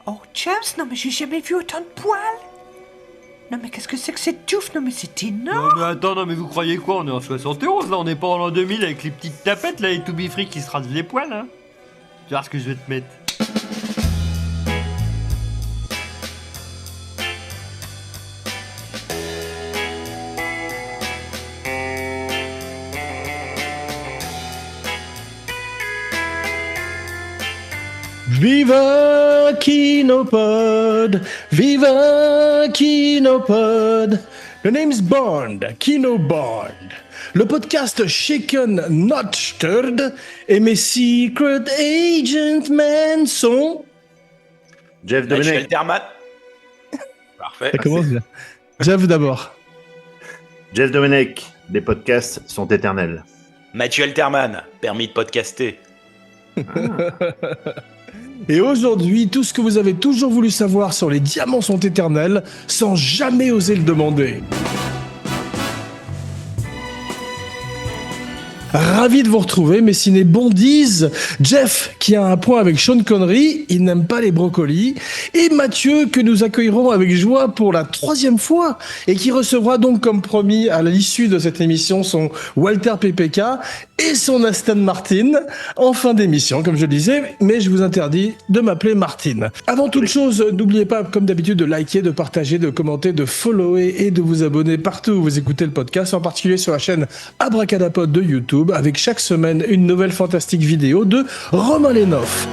Oh, James, non mais j'ai jamais vu autant de poils. Non mais qu'est-ce que c'est que cette touffe? Non mais c'est énorme. Non mais attends, non mais vous croyez quoi? On est en 71 là, on n'est pas en l'an 2000 avec les petites tapettes là, les to be free qui se rasent les poils hein. Tu vas voir ce que je vais te mettre. Viva Kinopod, Viva Kinopod. The name's Bond, Kino Bond. Le podcast Shaken Not Stirred et mes secret agent men sont... Jeff Mathieu Domenech. Alterman. Parfait. Ça commence bien. Jeff d'abord. Jeff Domenech, les podcasts sont éternels. Mathieu Alterman, permis de podcaster. Et aujourd'hui, tout ce que vous avez toujours voulu savoir sur les diamants sont éternels, sans jamais oser le demander. Ravi de vous retrouver, mes ciné bondies. Jeff, qui a un point avec Sean Connery, il n'aime pas les brocolis. Et Mathieu, que nous accueillerons avec joie pour la 3e fois, et qui recevra donc comme promis à l'issue de cette émission son Walter PPK et son Aston Martin en fin d'émission, comme je le disais, mais je vous interdis de m'appeler Martine. Avant toute chose, n'oubliez pas, comme d'habitude, de liker, de partager, de commenter, de follower et de vous abonner partout où vous écoutez le podcast, en particulier sur la chaîne Abracadapod de YouTube, avec chaque semaine une nouvelle fantastique vidéo de Romain Lenoff.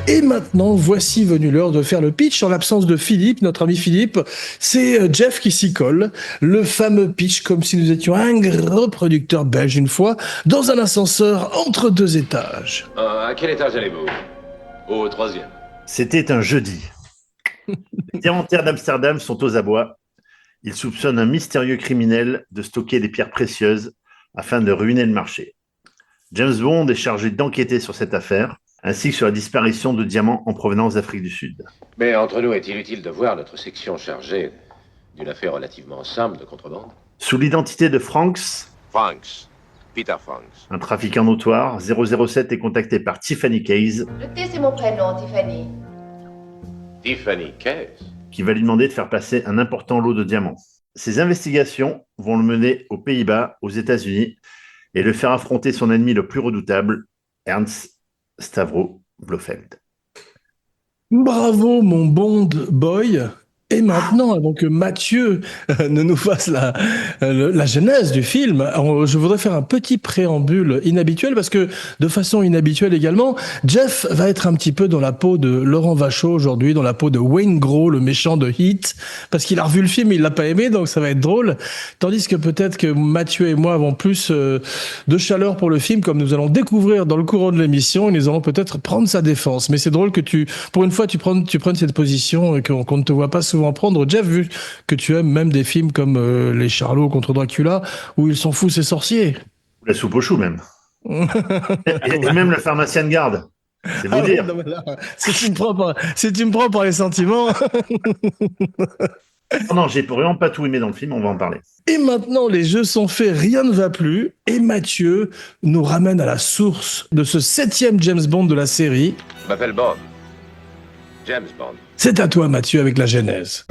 Et maintenant, voici venu l'heure de faire le pitch en l'absence de Philippe, notre ami Philippe. C'est Jeff qui s'y colle. Le fameux pitch comme si nous étions un gros producteur belge une fois, dans un ascenseur entre 2 étages. À quel étage allez-vous? Au 3e. C'était un jeudi. Les diamantaires d'Amsterdam sont aux abois. Ils soupçonnent un mystérieux criminel de stocker des pierres précieuses afin de ruiner le marché. James Bond est chargé d'enquêter sur cette affaire, ainsi que sur la disparition de diamants en provenance d'Afrique du Sud. Mais entre nous, est-il utile de voir notre section chargée d'une affaire relativement simple de contrebande? Sous l'identité de Franks, Franks. Peter Franks. un trafiquant notoire, 007 est contacté par Tiffany Case, Le T, c'est mon prénom, Tiffany. Tiffany Case. qui va lui demander de faire passer un important lot de diamants. Ces investigations vont le mener aux Pays-Bas, aux États-Unis, et le faire affronter son ennemi le plus redoutable, Ernst Stavro Blofeld. Bravo mon Bond boy. Et maintenant, avant que Mathieu ne nous fasse la genèse du film, je voudrais faire un petit préambule inhabituel, parce que de façon inhabituelle également, Jeff va être un petit peu dans la peau de Laurent Vachaud aujourd'hui, dans la peau de Wayne Gros, le méchant de Heat, parce qu'il a revu le film, il l'a pas aimé, donc ça va être drôle. Tandis que peut-être que Mathieu et moi avons plus de chaleur pour le film, comme nous allons découvrir dans le courant de l'émission, et nous allons peut-être prendre sa défense. Mais c'est drôle que pour une fois, tu prennes cette position et qu'on ne te voit pas souvent prendre, Jeff, vu que tu aimes même des films comme Les Charlots contre Dracula, où ils s'en foutent ces sorciers. La soupe aux choux même. et même le pharmacien de garde. C'est vous dire. Non, mais là, si tu me prends par les sentiments. Non, j'ai vraiment pas tout aimé dans le film, on va en parler. Et maintenant, les jeux sont faits, rien ne va plus. Et Mathieu nous ramène à la source de ce 7e James Bond de la série. Je m'appelle Bond. James Bond. C'est à toi, Mathieu, avec la genèse.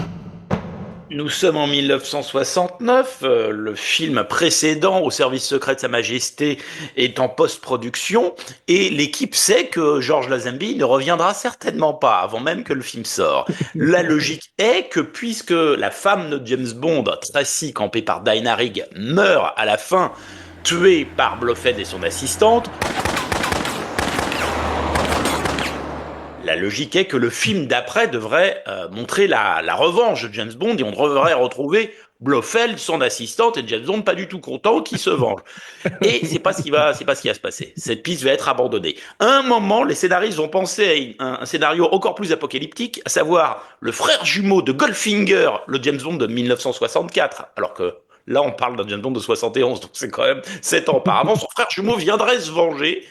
Nous sommes en 1969, le film précédent au service secret de Sa Majesté est en post-production et l'équipe sait que George Lazenby ne reviendra certainement pas avant même que le film sorte. La logique est que puisque la femme de James Bond, Tracy, campée par Diana Rigg, meurt à la fin, tuée par Blofeld et son assistante, la logique est que le film d'après devrait montrer la revanche de James Bond et on devrait retrouver Blofeld, son assistante, et James Bond pas du tout content qui se venge. Et c'est pas ce qui va se passer. Cette piste va être abandonnée. À un moment, les scénaristes ont pensé à un scénario encore plus apocalyptique, à savoir le frère jumeau de Goldfinger, le James Bond de 1964, alors que là on parle d'un James Bond de 71, donc c'est quand même 7 ans auparavant. Son frère jumeau viendrait se venger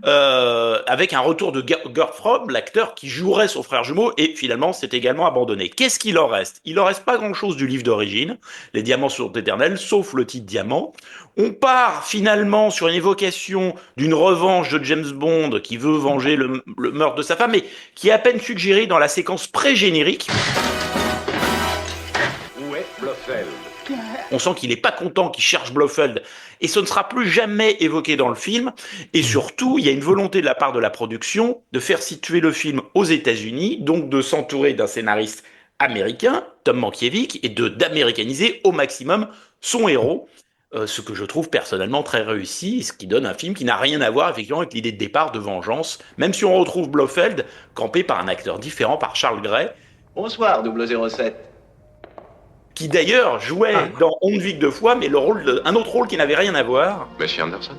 avec un retour de Gert Fromm, l'acteur qui jouerait son frère jumeau, et finalement c'est également abandonné. Qu'est-ce qu'il en reste? Il en reste pas grand-chose du livre d'origine. Les diamants sont éternels, sauf le titre diamant. On part finalement sur une évocation d'une revanche de James Bond qui veut venger le meurtre de sa femme, mais qui est à peine suggéré dans la séquence pré-générique. Où est Blofeld? On sent qu'il n'est pas content, qu'il cherche Blofeld. Et ce ne sera plus jamais évoqué dans le film. Et surtout, il y a une volonté de la part de la production de faire situer le film aux États-Unis, donc de s'entourer d'un scénariste américain, Tom Mankiewicz, et d'américaniser au maximum son héros. Ce que je trouve personnellement très réussi, ce qui donne un film qui n'a rien à voir effectivement avec l'idée de départ de vengeance, même si on retrouve Blofeld campé par un acteur différent, par Charles Gray. Bonsoir, 007. Qui d'ailleurs jouait dans On ne vit que deux fois, mais un autre rôle qui n'avait rien à voir. Monsieur Anderson?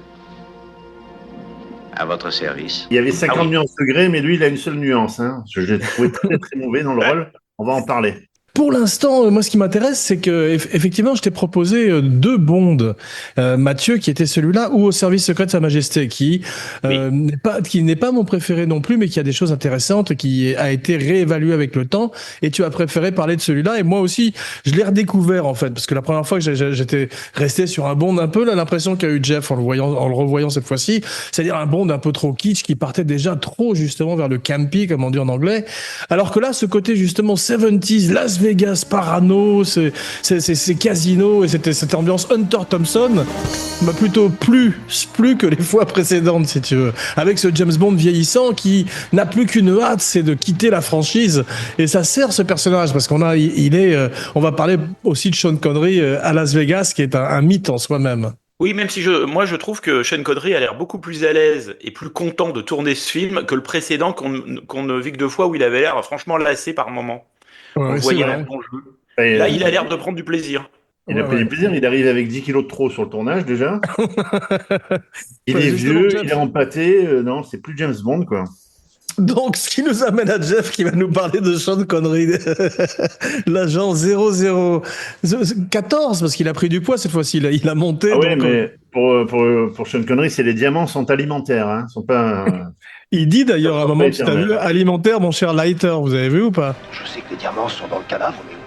À votre service. Il y avait 50 nuances de Grey, mais lui, il a une seule nuance. Hein. Je l'ai trouvé très, très mauvais dans le rôle. On va en parler. Pour l'instant, moi, ce qui m'intéresse, c'est que effectivement, je t'ai proposé deux Bonds, Mathieu, qui était celui-là, ou Au service secret de Sa Majesté, qui n'est pas mon préféré non plus, mais qui a des choses intéressantes, qui a été réévalué avec le temps. Et tu as préféré parler de celui-là, et moi aussi, je l'ai redécouvert en fait, parce que la première fois que j'étais resté sur un Bond un peu, là, l'impression qu'a eu Jeff en le revoyant cette fois-ci, c'est-à-dire un Bond un peu trop kitsch, qui partait déjà trop justement vers le campy, comme on dit en anglais, alors que là, ce côté justement 70s, Las Vegas, Parano, ces casinos et cette ambiance Hunter Thompson m'a plutôt plu que les fois précédentes, si tu veux. Avec ce James Bond vieillissant qui n'a plus qu'une hâte, c'est de quitter la franchise. Et ça sert ce personnage parce qu'on va parler aussi de Sean Connery à Las Vegas, qui est un mythe en soi-même. Oui, même si moi je trouve que Sean Connery a l'air beaucoup plus à l'aise et plus content de tourner ce film que le précédent qu'on ne vit que deux fois, où il avait l'air franchement lassé par moments. On voyait un bon jeu. Là, il a l'air de prendre du plaisir. Il a pris du plaisir, il arrive avec 10 kilos de trop sur le tournage déjà. Il est vieux, il est empâté. Non, c'est plus James Bond, quoi. Donc, ce qui nous amène à Jeff qui va nous parler de Sean Connery, l'agent 0014, parce qu'il a pris du poids cette fois-ci, il a monté. Ah oui, mais pour Sean Connery, c'est les diamants sont alimentaires, hein, sont pas. Il dit d'ailleurs à un moment, tu as vu, alimentaire, mon cher Leiter, vous avez vu ou pas? Je sais que les diamants sont dans le cadavre, mais où?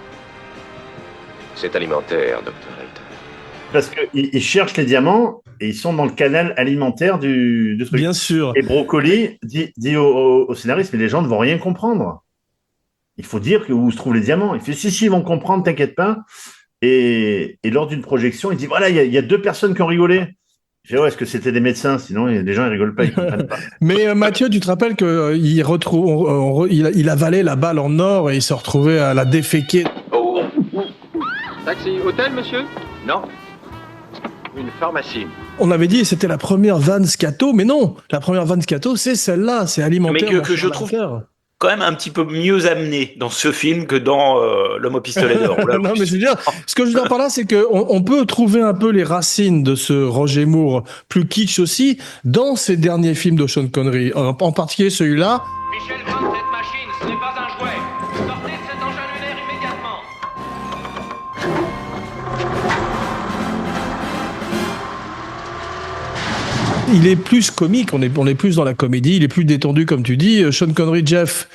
C'est alimentaire, Dr. Leiter. Parce qu'ils cherchent les diamants et ils sont dans le canal alimentaire du truc. Bien sûr. Et Broccoli dit au scénariste, mais les gens ne vont rien comprendre. Il faut dire où se trouvent les diamants. Il fait, si, ils vont comprendre, t'inquiète pas. Et lors d'une projection, il dit, voilà, il y a deux personnes qui ont rigolé. Je dis, ouais, est-ce que c'était des médecins? Sinon, les gens, ils rigolent pas, ils comprennent pas. Mais Mathieu, tu te rappelles il avalait la balle en or et il se retrouvait à la déféquer. Oh. Taxi, hôtel, monsieur? Non. Une pharmacie. On avait dit c'était la première vanne scato, mais non, la première vanne scato, c'est celle-là, c'est alimentaire. Mais que je trouve quand même un petit peu mieux amené dans ce film que dans L'homme au pistolet d'or. Non, mais je veux dire, ce que je veux dire par là, c'est qu'on peut trouver un peu les racines de ce Roger Moore, plus kitsch aussi, dans ces derniers films de Sean Connery, en particulier celui-là. Michel Bond, cette machine, ce n'est pas un jouet. Sortez de cet engin lunaire immédiatement. Il est plus comique, on est plus dans la comédie, il est plus détendu comme tu dis. Sean Connery, Jeff,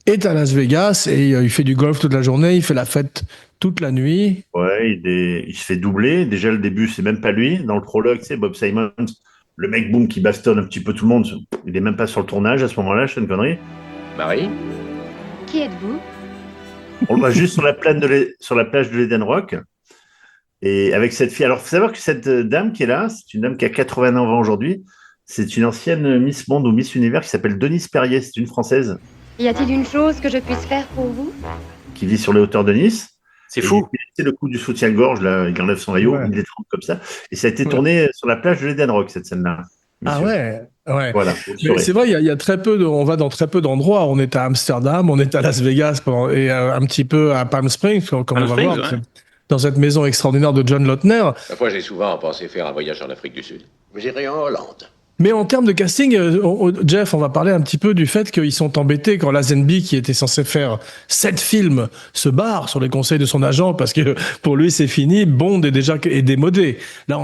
est à Las Vegas et il fait du golf toute la journée, il fait la fête toute la nuit. Ouais, il se fait doubler. Déjà, le début, c'est même pas lui. Dans le prologue, c'est Bob Simons, le mec boum qui bastonne un petit peu tout le monde. Il est même pas sur le tournage à ce moment-là, Sean Connery. Marie? Qui êtes-vous? On le voit juste sur la plage de l'Eden Rock. Et avec cette fille. Alors, il faut savoir que cette dame qui est là, c'est une dame qui a 80 ans aujourd'hui. C'est une ancienne Miss Monde ou Miss Univers qui s'appelle Denise Perrier. C'est une Française. Y a-t-il une chose que je puisse faire pour vous? Qui vit sur les hauteurs de Nice. C'est fou. C'est le coup du soutien-gorge, là, il enlève son maillot, il est trempe comme ça. Et ça a été tourné sur la plage de l'Eden Rock, cette scène-là. Ah ouais. Voilà. Mais c'est vrai, il y a très peu on va dans très peu d'endroits. On est à Amsterdam, on est à Las Vegas et un petit peu à Palm Springs, comme on va voir. Ouais. Dans cette maison extraordinaire de John Lautner. La fois, j'ai souvent pensé faire un voyage en Afrique du Sud. Vous irez en Hollande. Mais en termes de casting, Jeff, on va parler un petit peu du fait qu'ils sont embêtés quand Lazenby, qui était censé faire 7 films, se barre sur les conseils de son agent parce que pour lui c'est fini. Bond est déjà démodé. Là,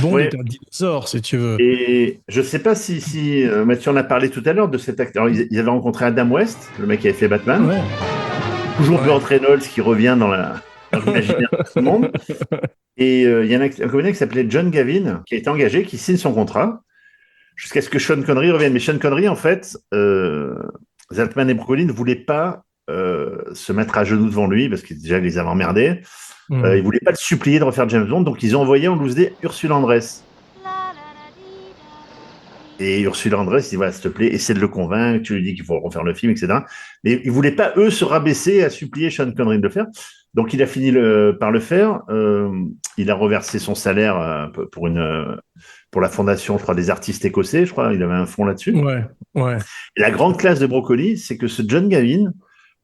Bond est un dinosaure, si tu veux. Et je sais pas si Mathieu en a parlé tout à l'heure de cet acteur. Ils avaient rencontré Adam West, le mec qui avait fait Batman. Ouais. Toujours Burt Reynolds qui revient dans l'imaginaire de tout le monde. Et il y en a un comédien qui s'appelait John Gavin, qui a été engagé, qui signe son contrat, jusqu'à ce que Sean Connery revienne. Mais Sean Connery, en fait, Zaltman et Broccoli ne voulaient pas se mettre à genoux devant lui, parce que déjà, ils les avaient emmerdés. Ils ne voulaient pas le supplier de refaire James Bond, donc ils ont envoyé en loose day Ursula Andress. Et Ursula Andress dit, voilà, s'il te plaît, essaie de le convaincre, tu lui dis qu'il faut refaire le film, etc. Mais ils ne voulaient pas, eux, se rabaisser à supplier Sean Connery de le faire. Donc, il a fini par le faire. Il a reversé son salaire pour la fondation, je crois, des artistes écossais. Je crois, il avait un fonds là-dessus. Ouais. Et la grande classe de Broccoli, c'est que ce John Gavin,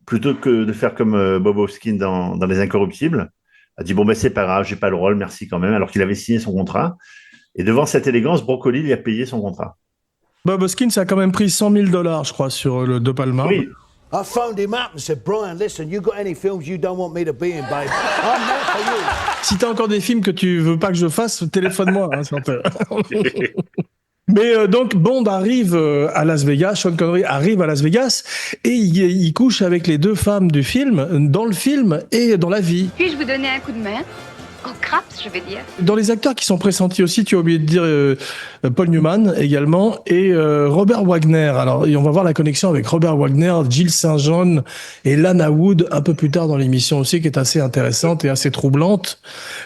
plutôt que de faire comme Bob Hoskin dans Les Incorruptibles, a dit, bon, ben, c'est pas grave, j'ai pas le rôle, merci quand même, alors qu'il avait signé son contrat. Et devant cette élégance, Broccoli lui a payé son contrat. Bob Hoskins a quand même pris $100,000, je crois, sur le De Palma. Oui. I phoned him up and said, Brian, listen, you got any films you don't want me to be in, babe? I'm there for you. Si t'as encore des films que tu veux pas que je fasse, téléphone-moi. Mais donc Bond arrive à Las Vegas, Sean Connery arrive à Las Vegas et il couche avec les 2 femmes du film, dans le film et dans la vie. Puis-je vous donner un coup de main? En craps, je veux dire. Dans les acteurs qui sont pressentis aussi, tu as oublié de dire Paul Newman également et Robert Wagner. Alors, on va voir la connexion avec Robert Wagner, Jill St. John et Lana Wood un peu plus tard dans l'émission aussi, qui est assez intéressante et assez troublante.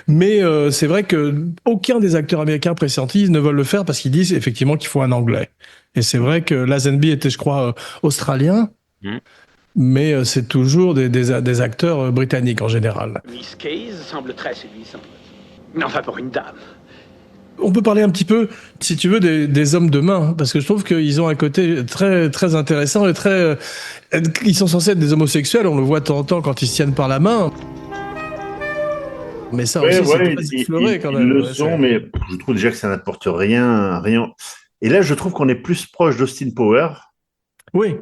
Mais c'est vrai que aucun des acteurs américains pressentis ne veulent le faire parce qu'ils disent effectivement qu'il faut un anglais. Et c'est vrai que Lazenby était, je crois, australien. Mais c'est toujours des acteurs britanniques en général. Miss Case semble très séduisante. Mais enfin, pour une dame. On peut parler un petit peu, si tu veux, des hommes de main, parce que je trouve qu'ils ont un côté très, très intéressant et très... Ils sont censés être des homosexuels, on le voit de temps en temps quand ils se tiennent par la main. Mais ça aussi, c'est très effleuré quand même. Ils le sont, mais je trouve déjà que ça n'apporte rien. Et là, je trouve qu'on est plus proche d'Austin Power. Oui.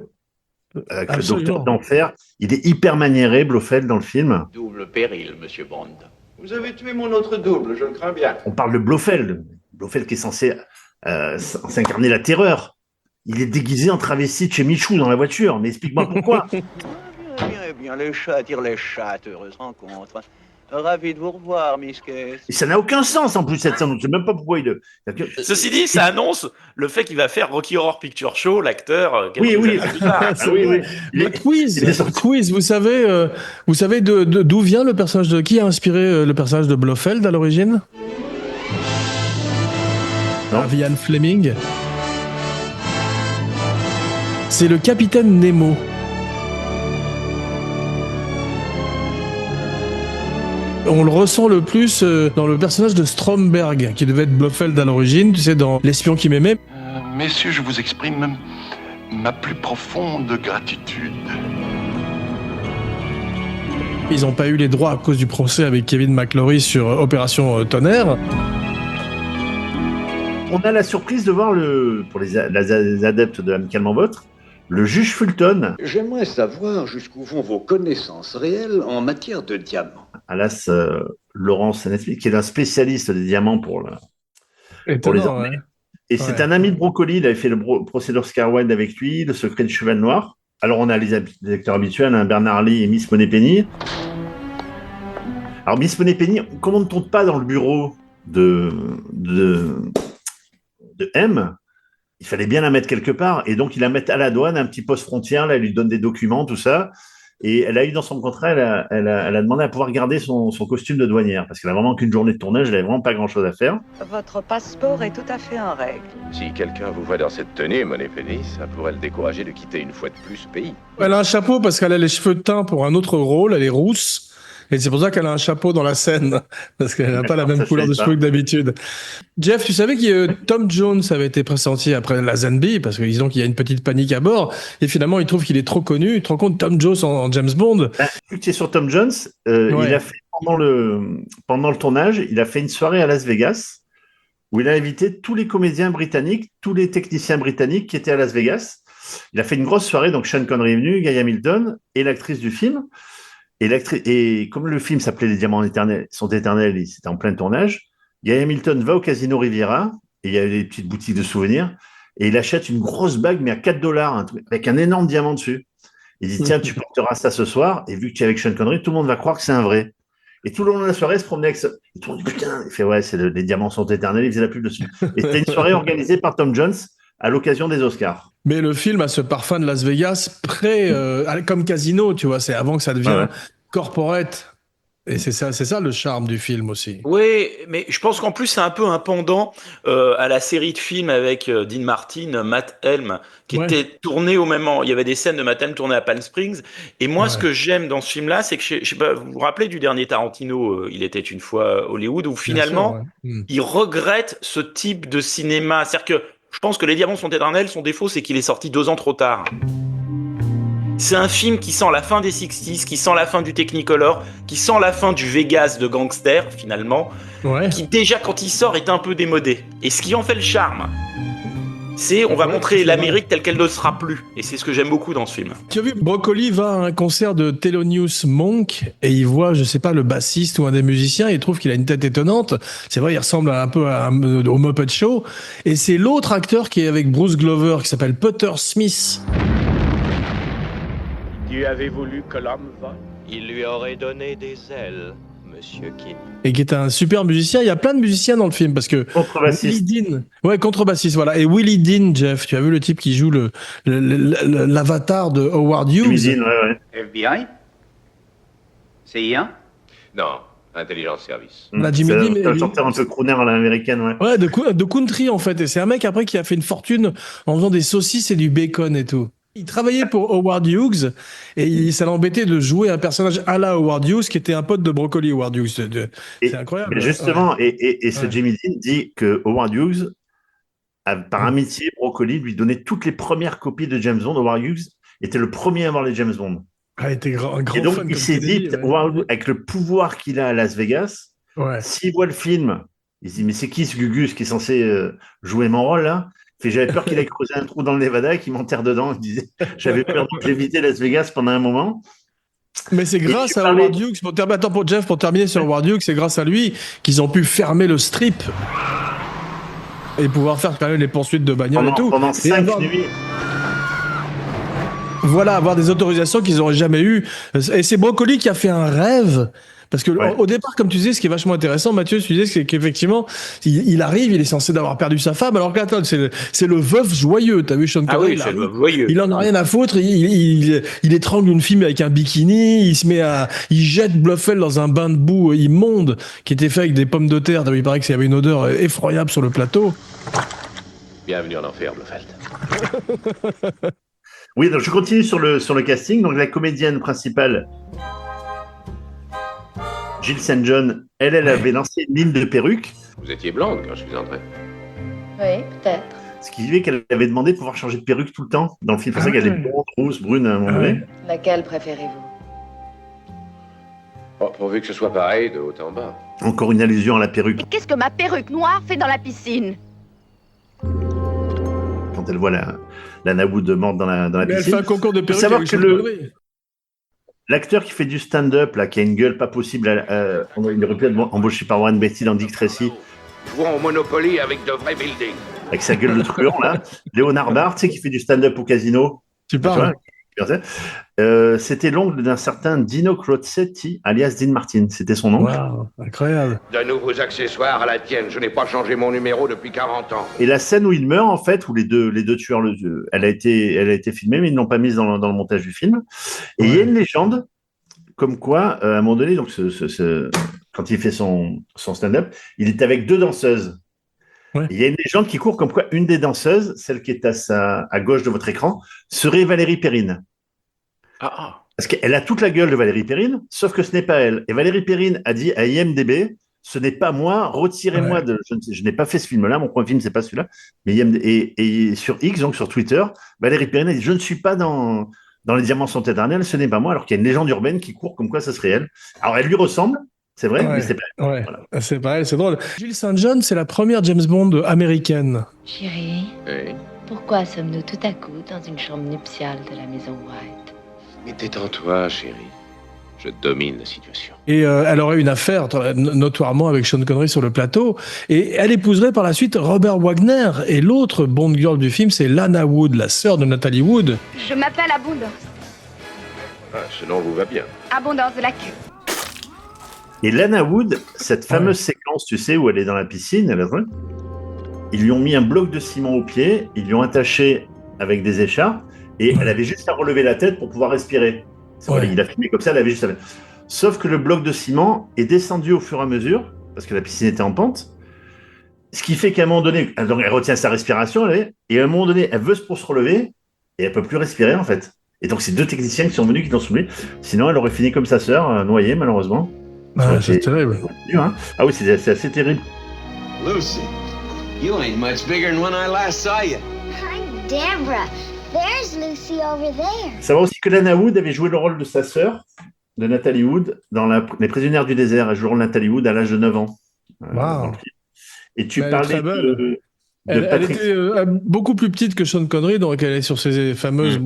Que le Docteur d'Enfer. Il est hyper maniéré, Blofeld, dans le film. Double péril, monsieur Bond. Vous avez tué mon autre double, je le crains bien. On parle de Blofeld. Blofeld qui est censé s'incarner la terreur. Il est déguisé en travesti de chez Michou dans la voiture. Mais explique-moi pourquoi. Bien, les chats attirent les chats. Heureuse rencontre. Ravi de vous revoir, Miss Case. Et ça n'a aucun sens en plus cette scène. Je ne sais même pas pourquoi il. Ceci dit, ça annonce le fait qu'il va faire Rocky Horror Picture Show, l'acteur. Oui. Quiz. Vous savez d'où vient le personnage qui a inspiré le personnage de Blofeld à l'origine? Non. Ian Fleming. C'est le capitaine Nemo. On le ressent le plus dans le personnage de Stromberg, qui devait être Blofeld à l'origine, tu sais, dans L'espion qui m'aimait. Messieurs, je vous exprime ma plus profonde gratitude. Ils n'ont pas eu les droits à cause du procès avec Kevin McClory sur Opération Tonnerre. On a la surprise de voir, pour les adeptes de Amicalement Vôtre, le juge Fulton. J'aimerais savoir jusqu'où vont vos connaissances réelles en matière de diamants. Alas, Laurence Netflix, qui est un spécialiste des diamants pour les armées. Ouais. Et c'est un ami de Broccoli, il avait fait le procès d'Oscar Wilde avec lui, Le secret du cheval noir. Alors on a les acteurs habituels, Bernard Lee et Miss Moneypenny. Alors Miss Moneypenny, comme on ne tourne pas dans le bureau de M, il fallait bien la mettre quelque part, et donc il la met à la douane, un petit poste frontière, là, il lui donne des documents, tout ça, et elle a eu dans son contrat, elle a demandé à pouvoir garder son costume de douanière, parce qu'elle a vraiment qu'une journée de tournage, elle n'avait vraiment pas grand-chose à faire. Votre passeport est tout à fait en règle. Si quelqu'un vous voit dans cette tenue, Moneypenny, ça pourrait le décourager de quitter une fois de plus ce pays. Elle a un chapeau parce qu'elle a les cheveux teint pour un autre rôle, elle est rousse. Et c'est pour ça qu'elle a un chapeau dans la scène, parce qu'elle n'a pas la même couleur de cheveux que d'habitude. Jeff, tu savais que Tom Jones avait été pressenti après Lazenby, parce qu'ils disent qu'il y a une petite panique à bord, et finalement, ils trouvent qu'il est trop connu. Tu te rends compte, Tom Jones en James Bond? Vu que tu es sur Tom Jones, il a fait, pendant le tournage, il a fait une soirée à Las Vegas, où il a invité tous les comédiens britanniques, tous les techniciens britanniques qui étaient à Las Vegas. Il a fait une grosse soirée, donc Sean Connery est venu, Guy Hamilton et l'actrice du film. Et comme le film s'appelait Les Diamants sont éternels, c'était en plein tournage, Guy Hamilton va au Casino Riviera, et il y a des petites boutiques de souvenirs, et il achète une grosse bague, mais à $4, avec un énorme diamant dessus. Il dit, tiens, tu porteras ça ce soir, et vu que tu es avec Sean Connery, tout le monde va croire que c'est un vrai. Et tout le long de la soirée, il se promenait avec ça. Et tout le monde dit, putain, il fait, ouais, les diamants sont éternels, il faisait la pub dessus. Et c'était une soirée organisée par Tom Jones à l'occasion des Oscars. Mais le film a ce parfum de Las Vegas comme Casino, tu vois, c'est avant que ça devienne corporate. Et c'est ça le charme du film aussi. Oui, mais je pense qu'en plus c'est un peu un pendant à la série de films avec Dean Martin, Matt Helm, qui était tourné au même moment. Il y avait des scènes de Matt Helm tournées à Palm Springs. Et moi, ce que j'aime dans ce film-là, c'est que je sais pas, vous vous rappelez du dernier Tarantino, Il était une fois Hollywood, où finalement il regrette ce type de cinéma. C'est-à-dire que je pense que Les Diamants sont éternels, son défaut, c'est qu'il est sorti 2 ans trop tard. C'est un film qui sent la fin des 60s, qui sent la fin du Technicolor, qui sent la fin du Vegas de gangster, finalement, qui déjà, quand il sort, est un peu démodé. Et ce qui en fait le charme, c'est on va montrer l'Amérique telle qu'elle ne sera plus. Et c'est ce que j'aime beaucoup dans ce film. Tu as vu, Broccoli va à un concert de Thelonious Monk et il voit, je sais pas, le bassiste ou un des musiciens et il trouve qu'il a une tête étonnante. C'est vrai, il ressemble un peu au Muppet Show. Et c'est l'autre acteur qui est avec Bruce Glover qui s'appelle Potter Smith. Dieu avait voulu que l'homme vole. Il lui aurait donné des ailes, Monsieur King. Et qui est un super musicien. Il y a plein de musiciens dans le film parce que contrebassiste. Willie Dean, contrebassiste, voilà. Et Willie Dean, Jeff, tu as vu le type qui joue l'avatar de Howard Hughes. Willie Dean, FBI? CIA? Non, Intelligence Service. La Jimmy Dean, C'est un chanteur un peu crooner à l'américaine, ouais, de country en fait. Et c'est un mec après qui a fait une fortune en faisant des saucisses et du bacon et tout. Il travaillait pour Howard Hughes et ça l'embêtait de jouer un personnage à la Howard Hughes qui était un pote de Broccoli, Howard Hughes. C'est incroyable. Mais justement, ce Jimmy Dean dit que Howard Hughes, par amitié, Broccoli lui donnait toutes les premières copies de James Bond. Howard Hughes était le premier à voir les James Bond. Il était un grand et donc, fan, il s'est dit, Howard Hughes, avec le pouvoir qu'il a à Las Vegas, s'il voit le film, il se dit, mais c'est qui ce Gugus qui est censé jouer mon rôle là? J'avais peur qu'il ait creusé un trou dans le Nevada et qu'il m'enterre dedans. Il disait, j'avais peur d'éviter Las Vegas pendant un moment. Mais c'est grâce à Howard Hughes, pour terminer sur Howard Hughes, c'est grâce à lui qu'ils ont pu fermer le strip et pouvoir faire quand même les poursuites de bagnole et tout. Pendant 5 nuits. Voilà, avoir des autorisations qu'ils n'auraient jamais eues. Et c'est Broccoli qui a fait un rêve. Parce que au départ, comme tu disais, ce qui est vachement intéressant, Mathieu, tu disais, c'est qu'effectivement, il arrive, il est censé d'avoir perdu sa femme, alors que attends, c'est le veuf joyeux. T'as vu Sean Connery? Ah oui, c'est le veuf joyeux. Il en a rien à foutre. Il étrangle une fille avec un bikini. Il jette Blofeld dans un bain de boue immonde qui était fait avec des pommes de terre. Il paraît qu'il y avait une odeur effroyable sur le plateau. Bienvenue en enfer, Blofeld. Oui, donc je continue sur le casting. Donc la comédienne principale, Jill St. John, elle avait lancé une ligne de perruques. Vous étiez blonde quand je suis entré. Oui, peut-être. Ce qui fait qu'elle avait demandé de pouvoir changer de perruque tout le temps dans le film. C'est pour ça qu'elle est blonde, rousse, brune à un moment donné. Laquelle préférez-vous? Oh, pourvu que ce soit pareil de haut en bas. Encore une allusion à la perruque. Mais qu'est-ce que ma perruque noire fait dans la piscine? Quand elle voit la Naboud morte dans la piscine. Elle fait un concours de perruques. Savoir que l'acteur qui fait du stand-up, là, qui a une gueule pas possible, il aurait pu être embauché par Warren Beatty dans Dick Tracy. Jouons au Monopoly avec de vrais buildings. Avec sa gueule de truand, là. Léonard Barr, tu sais, qui fait du stand-up au casino. Tu parles. C'était l'oncle d'un certain Dino Crocetti, alias Dean Martin. C'était son oncle. Wow, incroyable. De nouveaux accessoires à la tienne. Je n'ai pas changé mon numéro depuis 40 ans. Et la scène où il meurt, en fait, où les deux tueurs, elle a été filmée, mais ils ne l'ont pas mise dans le montage du film. Et il y a une légende, comme quoi, à un moment donné, donc quand il fait son stand-up, il est avec 2 danseuses. Il y a une légende qui court comme quoi une des danseuses, celle qui est à gauche de votre écran, serait Valérie Perrine. Parce qu'elle a toute la gueule de Valérie Perrine, sauf que ce n'est pas elle. Et Valérie Perrine a dit à IMDb, ce n'est pas moi, retirez-moi de... Je n'ai pas fait ce film-là, mon premier film, c'est pas celui-là. Mais et sur X, donc sur Twitter, Valérie Perrine a dit, je ne suis pas dans Les Diamants sont éternels, ce n'est pas moi, alors qu'il y a une légende urbaine qui court comme quoi ça serait elle. Alors elle lui ressemble, C'est vrai, Ouais, mais c'est pas. ouais. C'est pareil, c'est drôle. Jill St. John, c'est la première James Bond américaine. Chérie, Oui. pourquoi sommes-nous tout à coup dans une chambre nuptiale de la maison White? Mais détends-toi, chérie. Je domine la situation. Et elle aurait une affaire notoirement avec Sean Connery sur le plateau. Et elle épouserait par la suite Robert Wagner. Et l'autre Bond girl du film, c'est Lana Wood, la sœur de Natalie Wood. Je m'appelle Abondance. Ah, ce nom vous va bien. Abondance de la queue. Et Lana Wood, cette fameuse séquence, tu sais, où elle est dans la piscine, ils lui ont mis un bloc de ciment au pied, ils lui ont attaché avec des écharpes, et elle avait juste à relever la tête pour pouvoir respirer. Il a filmé comme ça, elle avait juste à... Sauf que le bloc de ciment est descendu au fur et à mesure, parce que la piscine était en pente, ce qui fait qu'à un moment donné, donc elle retient sa respiration, et à un moment donné, elle veut pour se relever, et elle peut plus respirer, en fait. Et donc, c'est deux techniciens qui sont venus, qui l'ont soulevée. Sinon, elle aurait fini comme sa sœur, noyée, malheureusement. C'est terrible. Hein. Ah oui, c'est assez terrible. Lucy, you ain't much bigger than when I last saw you. I'm Deborah. There's Lucy over there. Savoir aussi que Lana Wood avait joué le rôle de sa sœur, de Nathalie Wood, dans Les Prisonnières du désert. Elle joue le rôle de Nathalie Wood à l'âge de 9 ans. Wow. Et tu Elle est parlais très belle. Elle était beaucoup plus petite que Sean Connery, donc elle est sur ces fameuses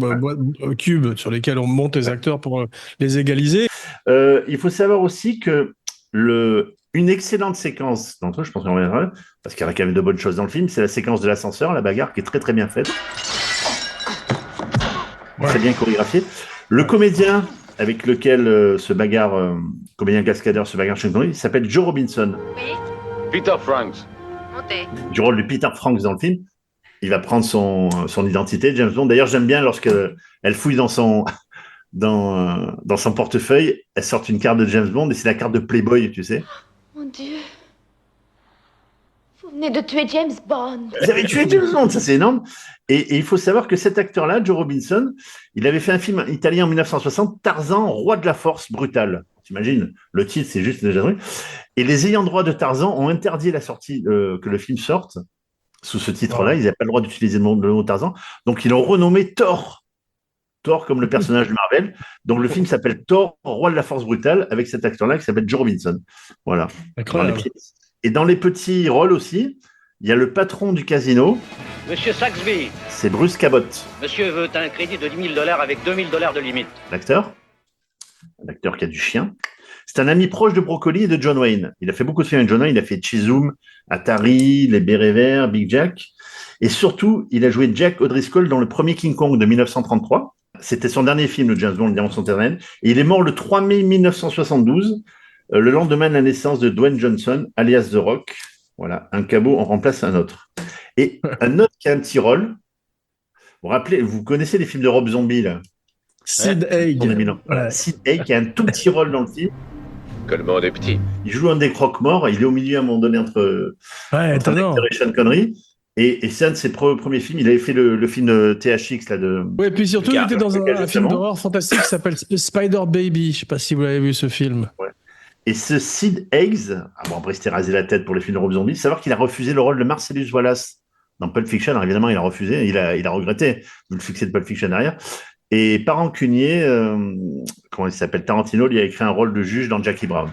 cubes sur lesquels on monte les acteurs pour les égaliser. Il faut savoir aussi que une excellente séquence d'entre eux, je pense qu'on reviendra, parce qu'il y a quand même de bonnes choses dans le film, c'est la séquence de l'ascenseur, la bagarre, qui est très très bien faite. Très bien chorégraphiée. Le comédien avec lequel comédien cascadeur se bagarre Sean Connery, il s'appelle Joe Robinson. Oui. Peter Franks. Montez. Du rôle de Peter Franks dans le film. Il va prendre son identité, James Bond. D'ailleurs, j'aime bien lorsqu'elle fouille dans son portefeuille, elle sort une carte de James Bond et c'est la carte de Playboy, tu sais. Mon Dieu. Vous venez de tuer James Bond. Vous avez tué James Bond, ça c'est énorme. Et il faut savoir que cet acteur-là, Joe Robinson, il avait fait un film italien en 1960, Tarzan, roi de la force brutale. T'imagines, le titre, c'est juste déjà vrai. Et les ayants droit de Tarzan ont interdit la sortie, que le film sorte sous ce titre-là. Ils n'avaient pas le droit d'utiliser le mot Tarzan. Donc, ils l'ont renommé Thor. Thor comme le personnage de Marvel. Donc, le film s'appelle Thor, roi de la force brutale, avec cet acteur-là qui s'appelle Joe Robinson. Voilà. Et dans les petits rôles aussi, il y a le patron du casino. Monsieur Saxby. C'est Bruce Cabot. Monsieur veut un crédit de $10 000 avec $2 000 de limite. L'acteur. Un acteur qui a du chien. C'est un ami proche de Broccoli et de John Wayne. Il a fait beaucoup de films avec John Wayne. Il a fait Chisholm, Atari, Les Bérets Verts, Big Jack. Et surtout, il a joué Jack O'Driscoll dans le premier King Kong de 1933. C'était son dernier film, le James Bond, le Diamant sans éternel. Et il est mort le 3 mai 1972, le lendemain de la naissance de Dwayne Johnson, alias The Rock. Voilà, un cabot en remplace un autre. Et un autre qui a un petit rôle. Vous connaissez les films de Rob Zombie, là? Sid Haig. Voilà. Sid Haig qui a un tout petit rôle dans le film. Que le monde est petit. Il joue un des croque-morts. Il est au milieu à un moment donné entre acteur et Sean Connery. Et c'est un de ses premiers films. Il avait fait le film de THX. Oui, et puis surtout, il était dans un film d'horreur fantastique qui s'appelle Spider Baby. Je ne sais pas si vous l'avez vu, ce film. Ouais. Et ce Sid Haig, après il s'était rasé la tête pour les films de Rob Zombie, savoir qu'il a refusé le rôle de Marcellus Wallace dans Pulp Fiction. Alors évidemment, il a refusé. Il a regretté, vu le succès de Pulp Fiction derrière. Et par rancunier, comment il s'appelle, Tarantino lui a écrit un rôle de juge dans Jackie Brown.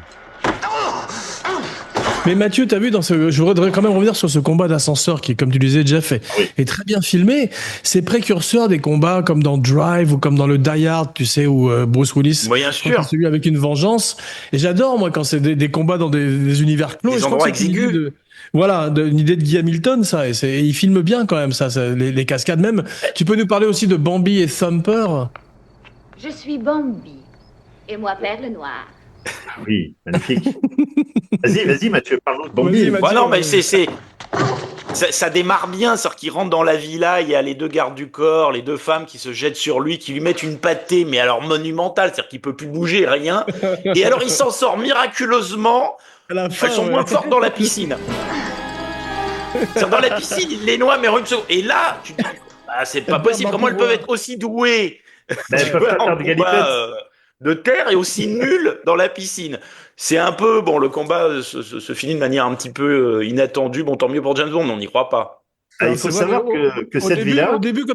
Mais Mathieu, tu as vu, je voudrais quand même revenir sur ce combat d'ascenseur qui, comme tu disais, Jeff, est très bien filmé. C'est précurseur des combats comme dans Drive ou comme dans le Die Hard, tu sais, où Bruce Willis bien sûr. Celui avec une vengeance. Et j'adore, moi, quand c'est des combats dans des univers clos. Des endroits exigus. Voilà, une idée de Guy Hamilton, ça. Et il filme bien quand même, ça, les cascades même. Tu peux nous parler aussi de Bambi et Thumper? Je suis Bambi. Et moi, Perle Noire. Oui, magnifique. Vas-y, Mathieu, parle-nous de Bambi. Non, mais ça démarre bien, c'est-à-dire qu'il rentre dans la villa, il y a les deux gardes du corps, les deux femmes qui se jettent sur lui, qui lui mettent une pâtée, mais alors monumentale, c'est-à-dire qu'il peut plus bouger, rien. Et alors il s'en sort miraculeusement. Elles sont moins fortes dans la piscine. Dans la piscine, il les noie, mais une seconde. Et là, tu te dis, c'est pas possible. Comment elles peuvent être aussi douées elles peuvent faire de galipette. De terre et aussi nul dans la piscine. C'est un peu, le combat se finit de manière un petit peu inattendue. Bon, tant mieux pour James Bond, on n'y croit pas. Alors, il faut c'est vrai, savoir que cette villa. Au début,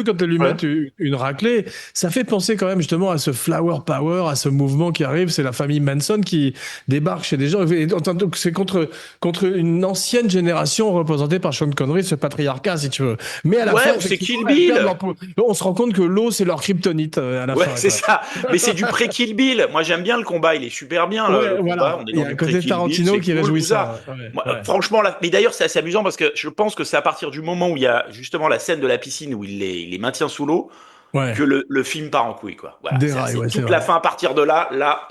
quand elle lui met une raclée, ça fait penser quand même justement à ce flower power, à ce mouvement qui arrive. C'est la famille Manson qui débarque chez des gens. Donc, c'est contre une ancienne génération représentée par Sean Connery, ce patriarcat, si tu veux. Mais à la fin, c'est Kill effectivement, Bill. on se rend compte que l'eau, c'est leur kryptonite à la fin. C'est ça. Mais c'est du pré-Kill Bill. Moi, j'aime bien le combat. Il est super bien. Le combat. On est Il y a un côté Tarantino qui réjouit ça. Franchement, mais d'ailleurs, c'est assez amusant parce que je pense que c'est à partir du moment où il y a justement la scène de la piscine où il les maintient sous l'eau que le film part en couille, quoi. Voilà, c'est toute la fin à partir de là.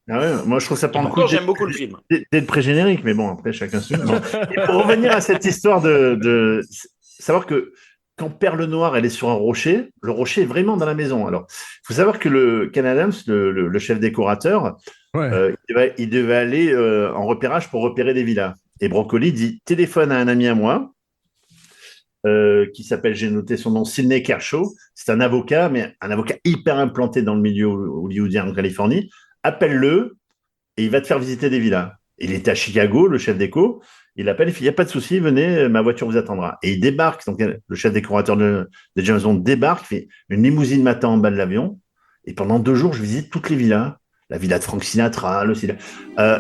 Ah ouais, moi je trouve ça pas en couille. J'aime beaucoup le film. Dès le pré-générique, mais bon, après chacun se. Bon. Et pour revenir à cette histoire de savoir que quand Perle Noire elle est sur un rocher, le rocher est vraiment dans la maison. Alors, il faut savoir que le Ken Adams, le chef décorateur, il devait aller en repérage pour repérer des villas. Et Broccoli dit téléphone à un ami à moi qui s'appelle, j'ai noté son nom, Sidney Kershaw. C'est un avocat, mais un avocat hyper implanté dans le milieu hollywoodien en Californie. Appelle-le et il va te faire visiter des villas. Il était à Chicago, le chef déco. Il appelle, il fait, il n'y a pas de souci, venez, ma voiture vous attendra. Et il débarque, donc le chef décorateur de James Bond débarque, il fait une limousine m'attend en bas de l'avion. Et pendant 2 jours, je visite toutes les villas. La villa de Frank Sinatra,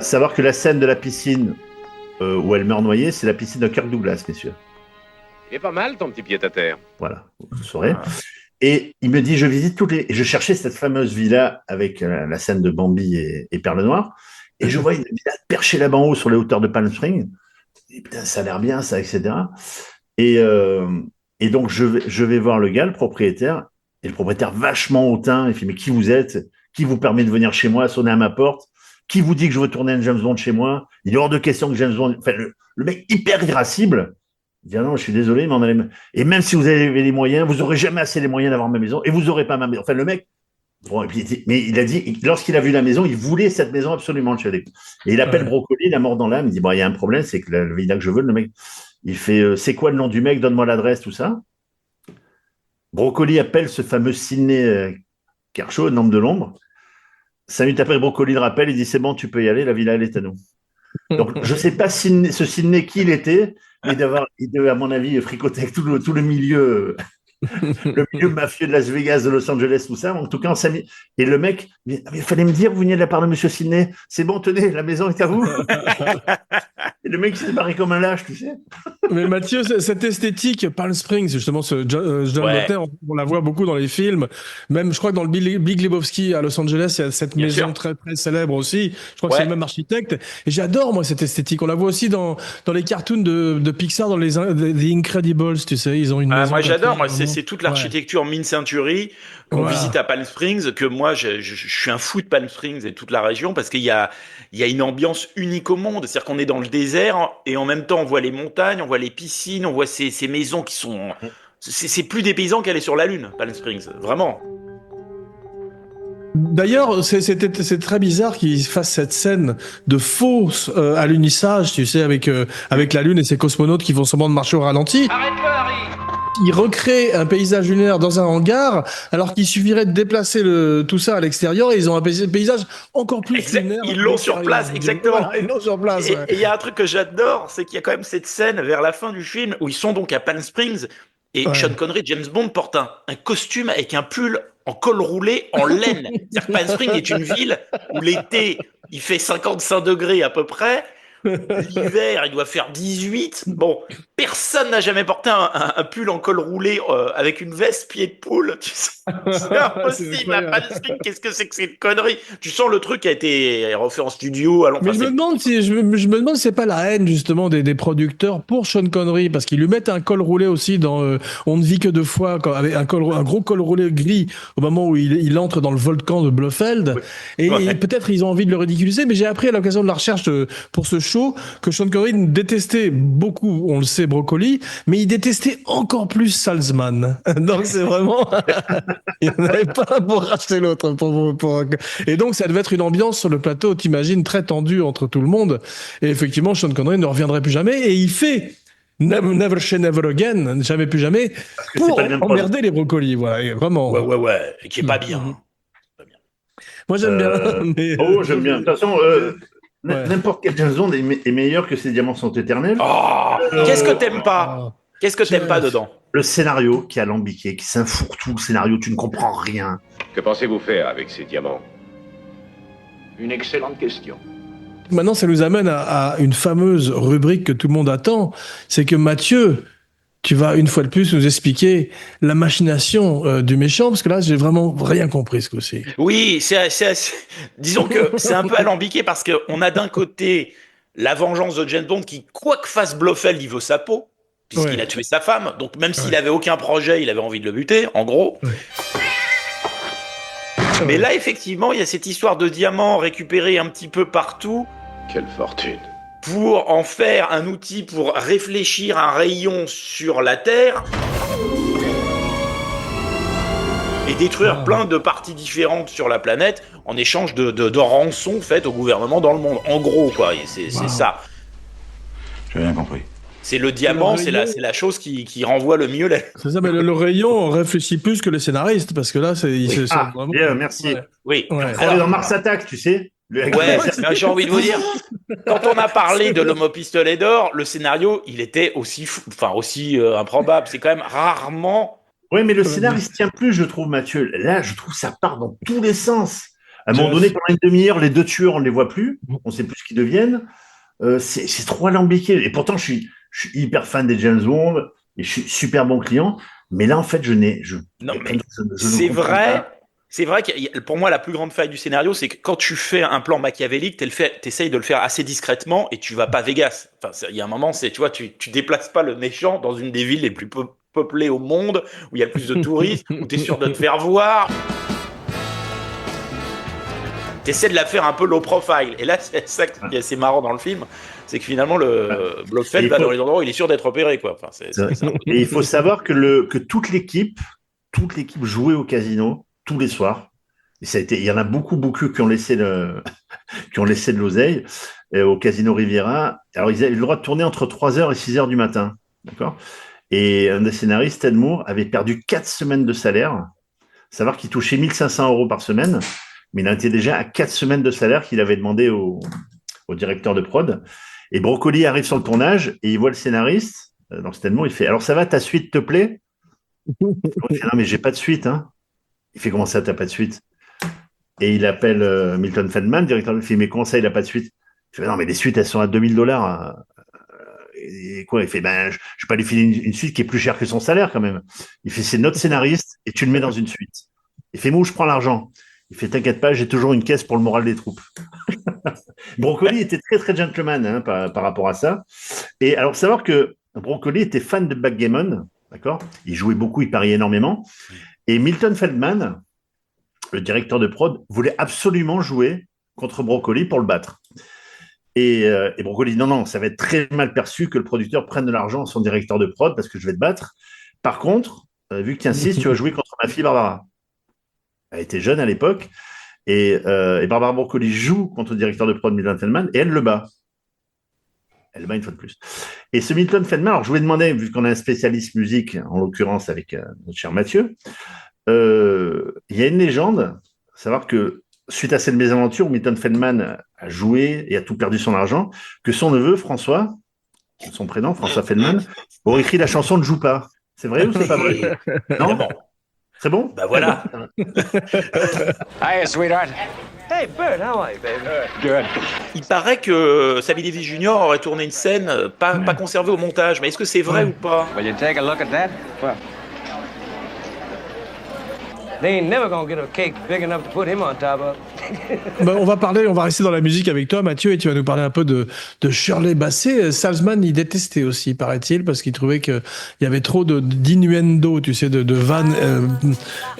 savoir que la scène de la piscine où elle meurt noyée, c'est la piscine de Kirk Douglas, messieurs. Il est pas mal ton petit pied-à-terre. Voilà, vous saurez. Et il me dit, je visite toutes les... Et je cherchais cette fameuse villa avec la scène de Bambi et Perle Noire. Et je vois une villa perchée là-bas en haut sur les hauteurs de Palm Springs. Et putain, ça a l'air bien, ça, etc. Et donc, je vais voir le gars, le propriétaire. Et le propriétaire, vachement hautain, il fait, mais qui vous êtes? Qui vous permet de venir chez moi, sonner à ma porte? Qui vous dit que je veux tourner un James Bond chez moi? Il est hors de question que James Bond... Enfin, le mec hyper irascible. Il dit, ah non, je suis désolé, mais et même si vous avez les moyens, vous n'aurez jamais assez les moyens d'avoir ma maison, et vous n'aurez pas ma maison. Enfin, le mec... Bon, et puis, mais il a dit, lorsqu'il a vu la maison, il voulait cette maison absolument, le chef. Et il appelle Broccoli, la mort dans l'âme, il dit, bon, il y a un problème, c'est que la villa que je veux, le mec, il fait, c'est quoi le nom du mec? Donne-moi l'adresse, tout ça. Broccoli appelle ce fameux Sidney Kershaw, un homme de l'ombre. 5 minutes après, Broccoli le rappelle, il dit, c'est bon, tu peux y aller, la villa, elle est à nous. Donc, je ne sais pas ce Sidney qui il était, mais il devait, à mon avis, fricoter avec tout le milieu, le milieu mafieux de Las Vegas, de Los Angeles, tout ça. En tout cas, on s'est mis. Et le mec, il fallait me dire, vous venez de la part de monsieur Sidney. C'est bon, tenez, la maison est à vous. Et le mec, il s'est barré comme un lâche, tu sais. Mais Mathieu, cette esthétique, Palm Springs, justement, ce John Lotter, on la voit beaucoup dans les films. Même, je crois que dans le Big Lebowski à Los Angeles, il y a cette maison très, très célèbre aussi. Je crois que c'est le même architecte. Et j'adore, moi, cette esthétique. On la voit aussi dans les cartoons de Pixar, dans les The Incredibles, tu sais. Ils ont une maison. Moi, j'adore. Moi, c'est toute l'architecture mid-century qu'on visite à Palm Springs, que moi, je suis un fou de Palm Springs et toute la région parce qu'il y a une ambiance unique au monde. C'est-à-dire qu'on est dans le désert et en même temps, on voit les montagnes, on voit les piscines, on voit ces maisons qui sont... C'est plus dépaysant qu'aller sur la Lune, Palm Springs. Vraiment. D'ailleurs, c'est très bizarre qu'ils fassent cette scène de fausse alunissage, tu sais, avec la Lune et ses cosmonautes qui vont seulement marcher au ralenti. Arrête-le, Harry! Ils recréent un paysage lunaire dans un hangar, alors qu'il suffirait de déplacer tout ça à l'extérieur et ils ont un paysage encore plus lunaire. Ils l'ont sur place, exactement. Voilà, ils l'ont sur place. Et il y a un truc que j'adore, c'est qu'il y a quand même cette scène vers la fin du film où ils sont donc à Palm Springs et Sean Connery, James Bond, porte un costume avec un pull en col roulé en laine. C'est-à-dire que Palm Springs est une ville où l'été, il fait 55 degrés à peu près. L'hiver, il doit faire 18. Bon, personne n'a jamais porté un pull en col roulé avec une veste pied de poule. Tu sais, c'est impossible. À Palm Springs, qu'est-ce que c'est que cette connerie? Tu sens le truc a été refait en studio. Mais je me demande si c'est pas la haine justement des producteurs pour Sean Connery, parce qu'ils lui mettent un col roulé aussi dans On ne vit que 2 fois, avec un gros col roulé gris au moment où il entre dans le volcan de Blofeld. Et peut-être ils ont envie de le ridiculiser, mais j'ai appris à l'occasion de la recherche pour ce show que Sean Connery détestait beaucoup, on le sait, Broccoli, mais il détestait encore plus Salzman. Donc c'est vraiment... il n'avait pas pour racheter l'autre. Et donc ça devait être une ambiance sur le plateau, t'imagines, très tendue entre tout le monde. Et effectivement, Sean Connery ne reviendrait plus jamais. Et il fait Never Say Never Again, jamais plus jamais, pour emmerder les Brocolis. Voilà, vraiment. Ouais, qui est pas bien. Moi j'aime bien. Mais... Oh, j'aime bien. De toute façon... N'importe quel James Bond est meilleur que Ces diamants sont éternels. Oh, qu'est-ce que t'aimes pas? Qu'est-ce que t'aimes pas dedans? Le scénario qui est alambiqué, qui s'infourre-tout, le scénario, tu ne comprends rien. Que pensez-vous faire avec ces diamants? Une excellente question. Maintenant, ça nous amène à une fameuse rubrique que tout le monde attend. C'est que Mathieu, tu vas une fois de plus nous expliquer la machination du méchant, parce que là, j'ai vraiment rien compris ce coup-ci. Oui, disons que c'est un peu alambiqué parce qu'on a d'un côté la vengeance de James Bond qui, quoi que fasse Blofeld, il veut sa peau, puisqu'il a tué sa femme. Donc même s'il avait aucun projet, il avait envie de le buter, en gros. Mais là, effectivement, il y a cette histoire de diamants récupérés un petit peu partout. Quelle fortune. Pour en faire un outil pour réfléchir un rayon sur la Terre et détruire plein de parties différentes sur la planète en échange de rançons faites au gouvernement dans le monde. En gros, quoi, c'est ça. J'ai rien compris. C'est le diamant, c'est la chose qui renvoie le mieux. C'est ça, mais le rayon, on réfléchit plus que le scénariste, parce que là, vraiment... Bien, merci. Oui. Ouais. Alors, dans Mars Attack, tu sais. Ouais, j'ai envie de vous dire, quand on a parlé de l'homme au pistolet d'or, le scénario, il était aussi improbable. C'est quand même rarement. Oui, mais le scénario, il se tient plus, je trouve, Mathieu. Là, je trouve que ça part dans tous les sens. À un moment donné, pendant une demi-heure, les deux tueurs, on ne les voit plus. On ne sait plus ce qu'ils deviennent. C'est trop alambiqué. Et pourtant, je suis hyper fan des James Bond et je suis super bon client. Mais là, en fait, c'est vrai. C'est vrai que pour moi, la plus grande faille du scénario, c'est que quand tu fais un plan machiavélique, t'essayes de le faire assez discrètement et tu vas pas Vegas. Enfin, il y a un moment, tu déplaces pas le méchant dans une des villes les plus peuplées au monde, où il y a le plus de touristes, où t'es sûr de te faire voir. T'essaies de la faire un peu low profile. Et là, c'est ça qui est assez marrant dans le film, c'est que finalement, le Blofeld va dans les endroits où il est sûr d'être opéré, quoi. Enfin, et il faut savoir que toute l'équipe jouait au casino tous les soirs. Et il y en a beaucoup qui ont laissé de l'oseille au Casino Riviera. Alors, ils avaient le droit de tourner entre 3h et 6h du matin. D'accord? Et un des scénaristes, Ted Moore, avait perdu 4 semaines de salaire. Savoir qu'il touchait 1 500 € par semaine, mais il en était déjà à 4 semaines de salaire qu'il avait demandé au directeur de prod. Et Broccoli arrive sur le tournage et il voit le scénariste. Donc, Ted Moore, il fait « Alors, ça va, ta suite te plaît ?» Il fait « Non, mais j'ai pas de suite, hein. » Il fait « Comment ça, t'as pas de suite ?» Et il appelle Milton Feldman, directeur. Il fait « Mais comment ça, il a pas de suite ?» Il fait « Non, mais les suites, elles sont à $2000. Et quoi ? Il fait « Ben, je vais pas lui filer une suite qui est plus chère que son salaire, quand même. » Il fait « C'est notre scénariste et tu le mets dans une suite. » Il fait « Moi, où je prends l'argent ?» Il fait « T'inquiète pas, j'ai toujours une caisse pour le moral des troupes. » Broccoli était très, très gentleman hein, par rapport à ça. Et alors, savoir que Broccoli était fan de backgammon, d'accord ? Il jouait beaucoup, il pariait énormément. Et Milton Feldman, le directeur de prod, voulait absolument jouer contre Broccoli pour le battre. Et Broccoli dit non, ça va être très mal perçu que le producteur prenne de l'argent à son directeur de prod parce que je vais te battre. Par contre, vu que tu insistes, tu vas jouer contre ma fille Barbara. Elle était jeune à l'époque. Et Barbara Broccoli joue contre le directeur de prod Milton Feldman et elle le bat. Elle le bat une fois de plus. Et ce Milton Feldman, alors je voulais demander, vu qu'on a un spécialiste musique, en l'occurrence avec notre cher Mathieu, il y a une légende, savoir que suite à cette mésaventure où Milton Feldman a joué et a tout perdu son argent, que son neveu François, son prénom François Feldman, aurait écrit la chanson Ne joue pas. C'est vrai ou c'est pas vrai? Non. C'est bon? Bah voilà. Hi, sweetheart. Hey, Bert, how are you, baby? Good. Il paraît que Sammy Davis Jr. aurait tourné une scène pas conservée au montage, mais est-ce que c'est vrai ou pas? Will you take a look at that? Well, they ain't never gonna get a cake big enough to put him on top of. On va rester dans la musique avec toi, Mathieu, et tu vas nous parler un peu de Shirley Bassey. Salzman, il détestait aussi, paraît-il, parce qu'il trouvait qu'il y avait trop d'innuendo, tu sais, de vannes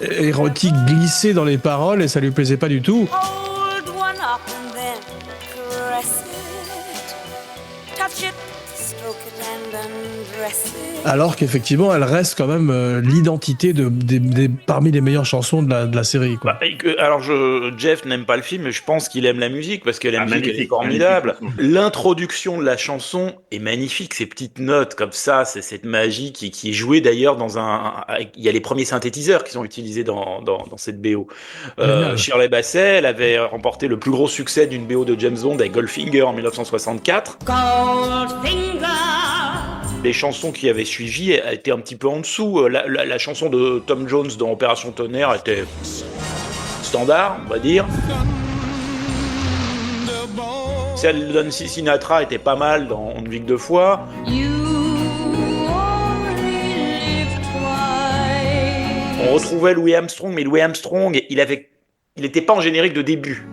érotiques glissées dans les paroles, et ça lui plaisait pas du tout. Hold one up and then caress it. Touch it, stroke it and undress it. Alors qu'effectivement, elle reste quand même l'identité parmi les meilleures chansons de la série, quoi. Alors, Jeff n'aime pas le film, mais je pense qu'il aime la musique, parce que la musique est formidable. L'introduction de la chanson est magnifique, ces petites notes comme ça, c'est cette magie qui est jouée d'ailleurs il y a les premiers synthétiseurs qui sont utilisés dans cette BO. Shirley Bassey, elle avait remporté le plus gros succès d'une BO de James Bond avec Goldfinger en 1964. Goldfinger. les chansons qui avaient suivi étaient un petit peu en dessous. La chanson de Tom Jones dans Opération Tonnerre était standard, on va dire. Celle de Nancy Sinatra était pas mal dans On ne vit que deux fois. On retrouvait Louis Armstrong, mais Louis Armstrong, il était pas en générique de début.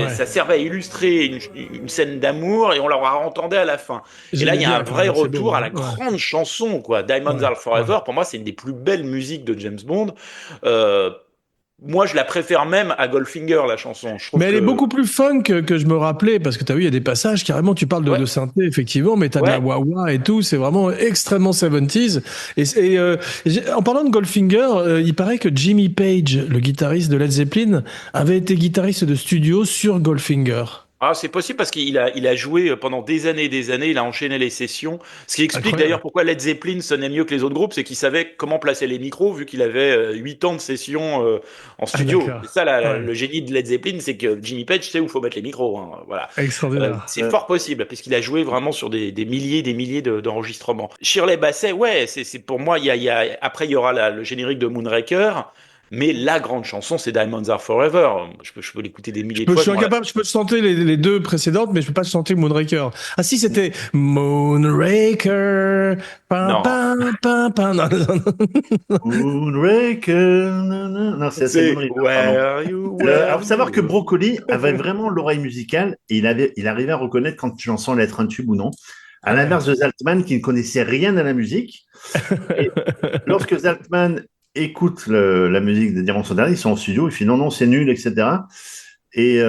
Ça servait à illustrer une scène d'amour et on la entendait à la fin. Et là, il y a un vrai retour à la grande chanson, quoi. Diamonds Are Forever, pour moi, c'est une des plus belles musiques de James Bond. Moi, je la préfère même à Goldfinger, la chanson. Mais elle est beaucoup plus funk que je me rappelais, parce que tu as vu, il y a des passages, carrément, tu parles de synthé, effectivement, mais tu as de la wah-wah et tout, c'est vraiment extrêmement 70s. En parlant de Goldfinger, il paraît que Jimmy Page, le guitariste de Led Zeppelin, avait été guitariste de studio sur Goldfinger. Ah, c'est possible parce qu'il a joué pendant des années, il a enchaîné les sessions. Ce qui explique d'ailleurs pourquoi Led Zeppelin sonnait mieux que les autres groupes, c'est qu'il savait comment placer les micros vu qu'il avait 8 ans de sessions en studio. C'est ça, le génie de Led Zeppelin, c'est que Jimmy Page sait où il faut mettre les micros. Hein, voilà. Extraordinaire. C'est fort possible puisqu'il a joué vraiment sur des milliers d'enregistrements. Shirley Bassey, c'est pour moi, après il y aura le générique de Moonraker. Mais la grande chanson, c'est Diamonds Are Forever. Je peux l'écouter des milliers de fois. Je peux chanter les deux précédentes, mais je peux pas chanter Moonraker. Ah si, c'était Moonraker. Non. Moonraker. Non, c'est assez Alors, faut savoir que Broccoli avait vraiment l'oreille musicale et il arrivait à reconnaître quand une chanson allait être un tube ou non. À l'inverse de Zaltman, qui ne connaissait rien à la musique. Et lorsque Zaltman écoute la musique de Diamants sont derniers, ils sont en studio, il fait non, c'est nul, etc. Et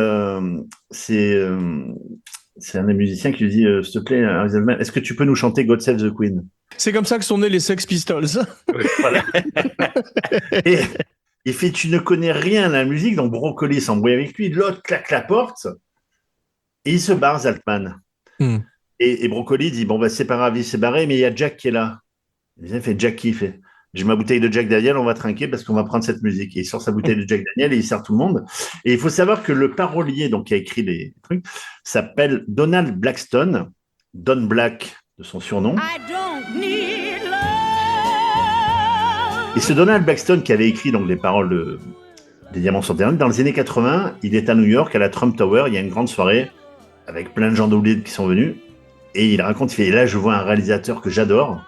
c'est un des musiciens qui lui dit s'il te plaît, est-ce que tu peux nous chanter God Save the Queen? C'est comme ça que sont nés les Sex Pistols. Voilà. Et il fait tu ne connais rien à la musique, donc Broccoli s'embrouille avec lui, l'autre claque la porte et il se barre, Zaltman. Et Broccoli dit c'est pas grave, il s'est barré, mais il y a Jack qui est là. Il fait Jack qui fait j'ai ma bouteille de Jack Daniel, on va trinquer parce qu'on va prendre cette musique. Et il sort sa bouteille de Jack Daniel et il sert tout le monde. Et il faut savoir que le parolier qui a écrit les trucs s'appelle Donald Blackstone, Don Black de son surnom. Et ce Donald Blackstone qui avait écrit donc les paroles des Diamants sont derniers, dans les années 80, il est à New York, à la Trump Tower, il y a une grande soirée avec plein de gens d'Hollywood qui sont venus. Et il raconte, et là je vois un réalisateur que j'adore.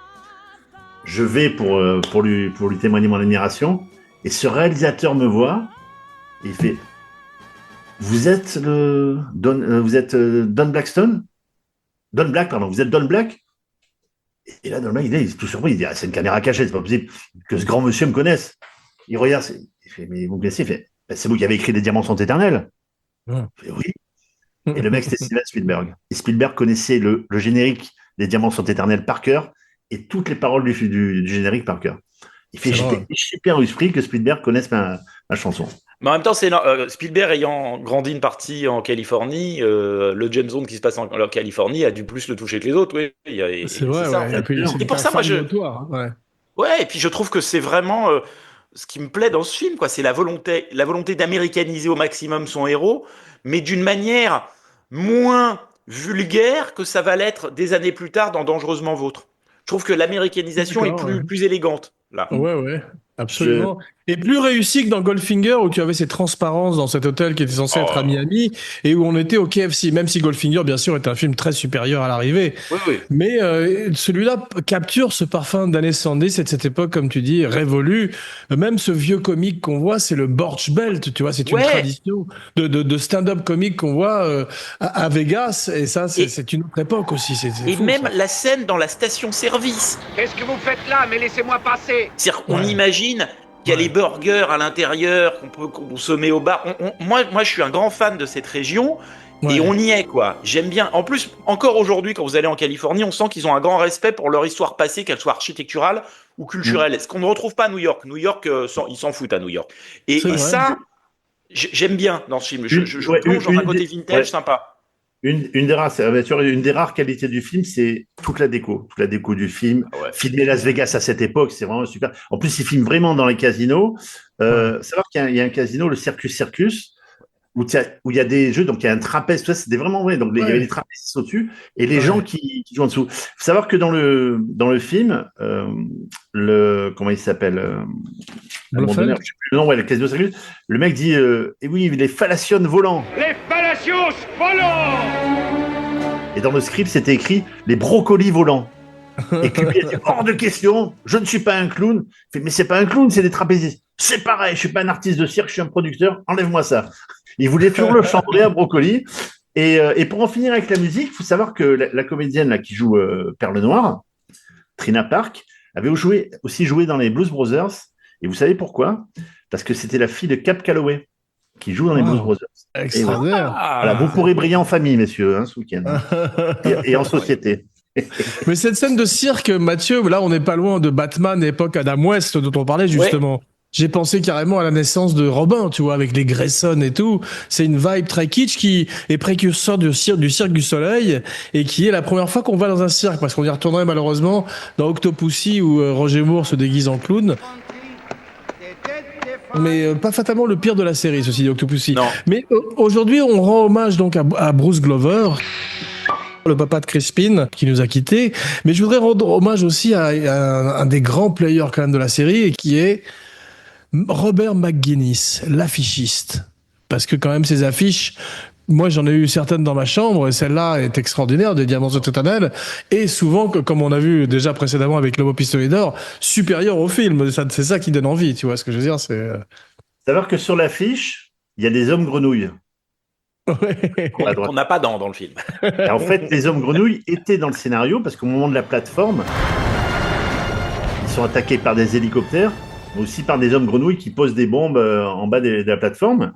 Je vais pour lui témoigner mon admiration. Et ce réalisateur me voit et il fait vous êtes Don Blackstone? Don Black, pardon, vous êtes Don Black? Et là, Don Black, il est tout surpris. Il dit c'est une caméra cachée, c'est pas possible que ce grand monsieur me connaisse. Il regarde, il fait mais vous me connaissez? Il fait c'est vous qui avez écrit Les Diamants sont éternels. Il fait oui. Et le mec, c'était Steven Spielberg. Et Spielberg connaissait le générique des Diamants sont éternels par cœur et toutes les paroles du générique par cœur. Il fait j'étais super esprit que Spielberg connaisse ma chanson. Mais en même temps, Spielberg ayant grandi une partie en Californie, le James Bond qui se passe en Californie a dû plus le toucher que les autres. Oui. C'est vrai, ouais. Et pour ça, moi, et puis je trouve que c'est vraiment ce qui me plaît dans ce film, quoi. C'est la volonté d'américaniser au maximum son héros, mais d'une manière moins vulgaire que ça va l'être des années plus tard dans Dangereusement Vôtre. Je trouve que l'américanisation est plus élégante, là. Ouais, absolument. Et plus réussi que dans Goldfinger, où tu avais ces transparences dans cet hôtel qui était censé être à Miami, et où on était au KFC, même si Goldfinger, bien sûr, est un film très supérieur à l'arrivée. Oui. Mais celui-là capture ce parfum d'années 70 et de cette époque, comme tu dis, révolue. Même ce vieux comique qu'on voit, c'est le Borch Belt, tu vois, c'est une tradition de stand-up comique qu'on voit à Vegas, et ça, c'est une autre époque aussi. C'est fou, même la scène dans la station-service. Qu'est-ce que vous faites là? Mais laissez-moi passer. C'est-à-dire qu'on imagine qu'il y a les burgers à l'intérieur qu'on peut consommer au bar. Moi, je suis un grand fan de cette région et on y est, quoi. J'aime bien. En plus, encore aujourd'hui, quand vous allez en Californie, on sent qu'ils ont un grand respect pour leur histoire passée, qu'elle soit architecturale ou culturelle. Ce qu'on ne retrouve pas à New York. New York, ils s'en foutent à New York. Et ça, j'aime bien dans ce film. Je plonge dans un côté vintage sympa. Une des rares qualités du film, c'est toute la déco du film. Filmer Las Vegas à cette époque, c'est vraiment super. En plus, il filme vraiment dans les casinos. Savoir qu'il y a un casino, le Circus Circus, où il y a des jeux, donc il y a un trapèze, tout ça, c'était vraiment vrai. Donc il y avait des trapèzistes au-dessus et les gens qui jouent en dessous. Il faut savoir que dans le film, comment il s'appelle à un moment donné, je sais plus le nom, le Casino Circus, le mec dit et oui, les phallations volants. Les fallacios volants. Et dans le script, c'était écrit les brocolis volants. Et Kubrick a dit hors de question, je ne suis pas un clown. Il fait, mais c'est pas un clown, c'est des trapézistes. C'est pareil, je suis pas un artiste de cirque, je suis un producteur, enlève-moi ça. Il voulait toujours le chambrer à brocoli. Et pour en finir avec la musique, il faut savoir que la comédienne là, qui joue Perle Noire, Trina Park, avait aussi joué dans les Blues Brothers. Et vous savez pourquoi? Parce que c'était la fille de Cap Calloway qui joue dans les Blues Brothers. Extraordinaire. Voilà, vous pourrez briller en famille, messieurs, ce week-end. et en société. Mais cette scène de cirque, Mathieu, là, on n'est pas loin de Batman, époque Adam West, dont on parlait justement. Ouais. J'ai pensé carrément à la naissance de Robin, tu vois, avec les Grayson et tout. C'est une vibe très kitsch qui est précurseur du Cirque du Soleil et qui est la première fois qu'on va dans un cirque, parce qu'on y retournerait malheureusement dans Octopussy où Roger Moore se déguise en clown. Mais pas fatalement le pire de la série, ceci dit, Octopussy. Non. Mais aujourd'hui, on rend hommage donc à Bruce Glover, le papa de Crispin, qui nous a quittés. Mais je voudrais rendre hommage aussi à un des grands players quand même de la série, qui est Robert McGuinness, l'affichiste. Parce que quand même, ces affiches, moi j'en ai eu certaines dans ma chambre, et celle-là est extraordinaire, des Diamants de Totanel, et souvent, comme on a vu déjà précédemment avec L'Homme au pistolet d'or, supérieur au film. C'est ça qui donne envie, tu vois ce que je veux dire, c'est... Savoir que sur l'affiche, il y a des hommes grenouilles. On n'a pas dans le film. Et en fait, les hommes grenouilles étaient dans le scénario parce qu'au moment de la plateforme, ils sont attaqués par des hélicoptères, mais aussi par des hommes grenouilles qui posent des bombes en bas de la plateforme.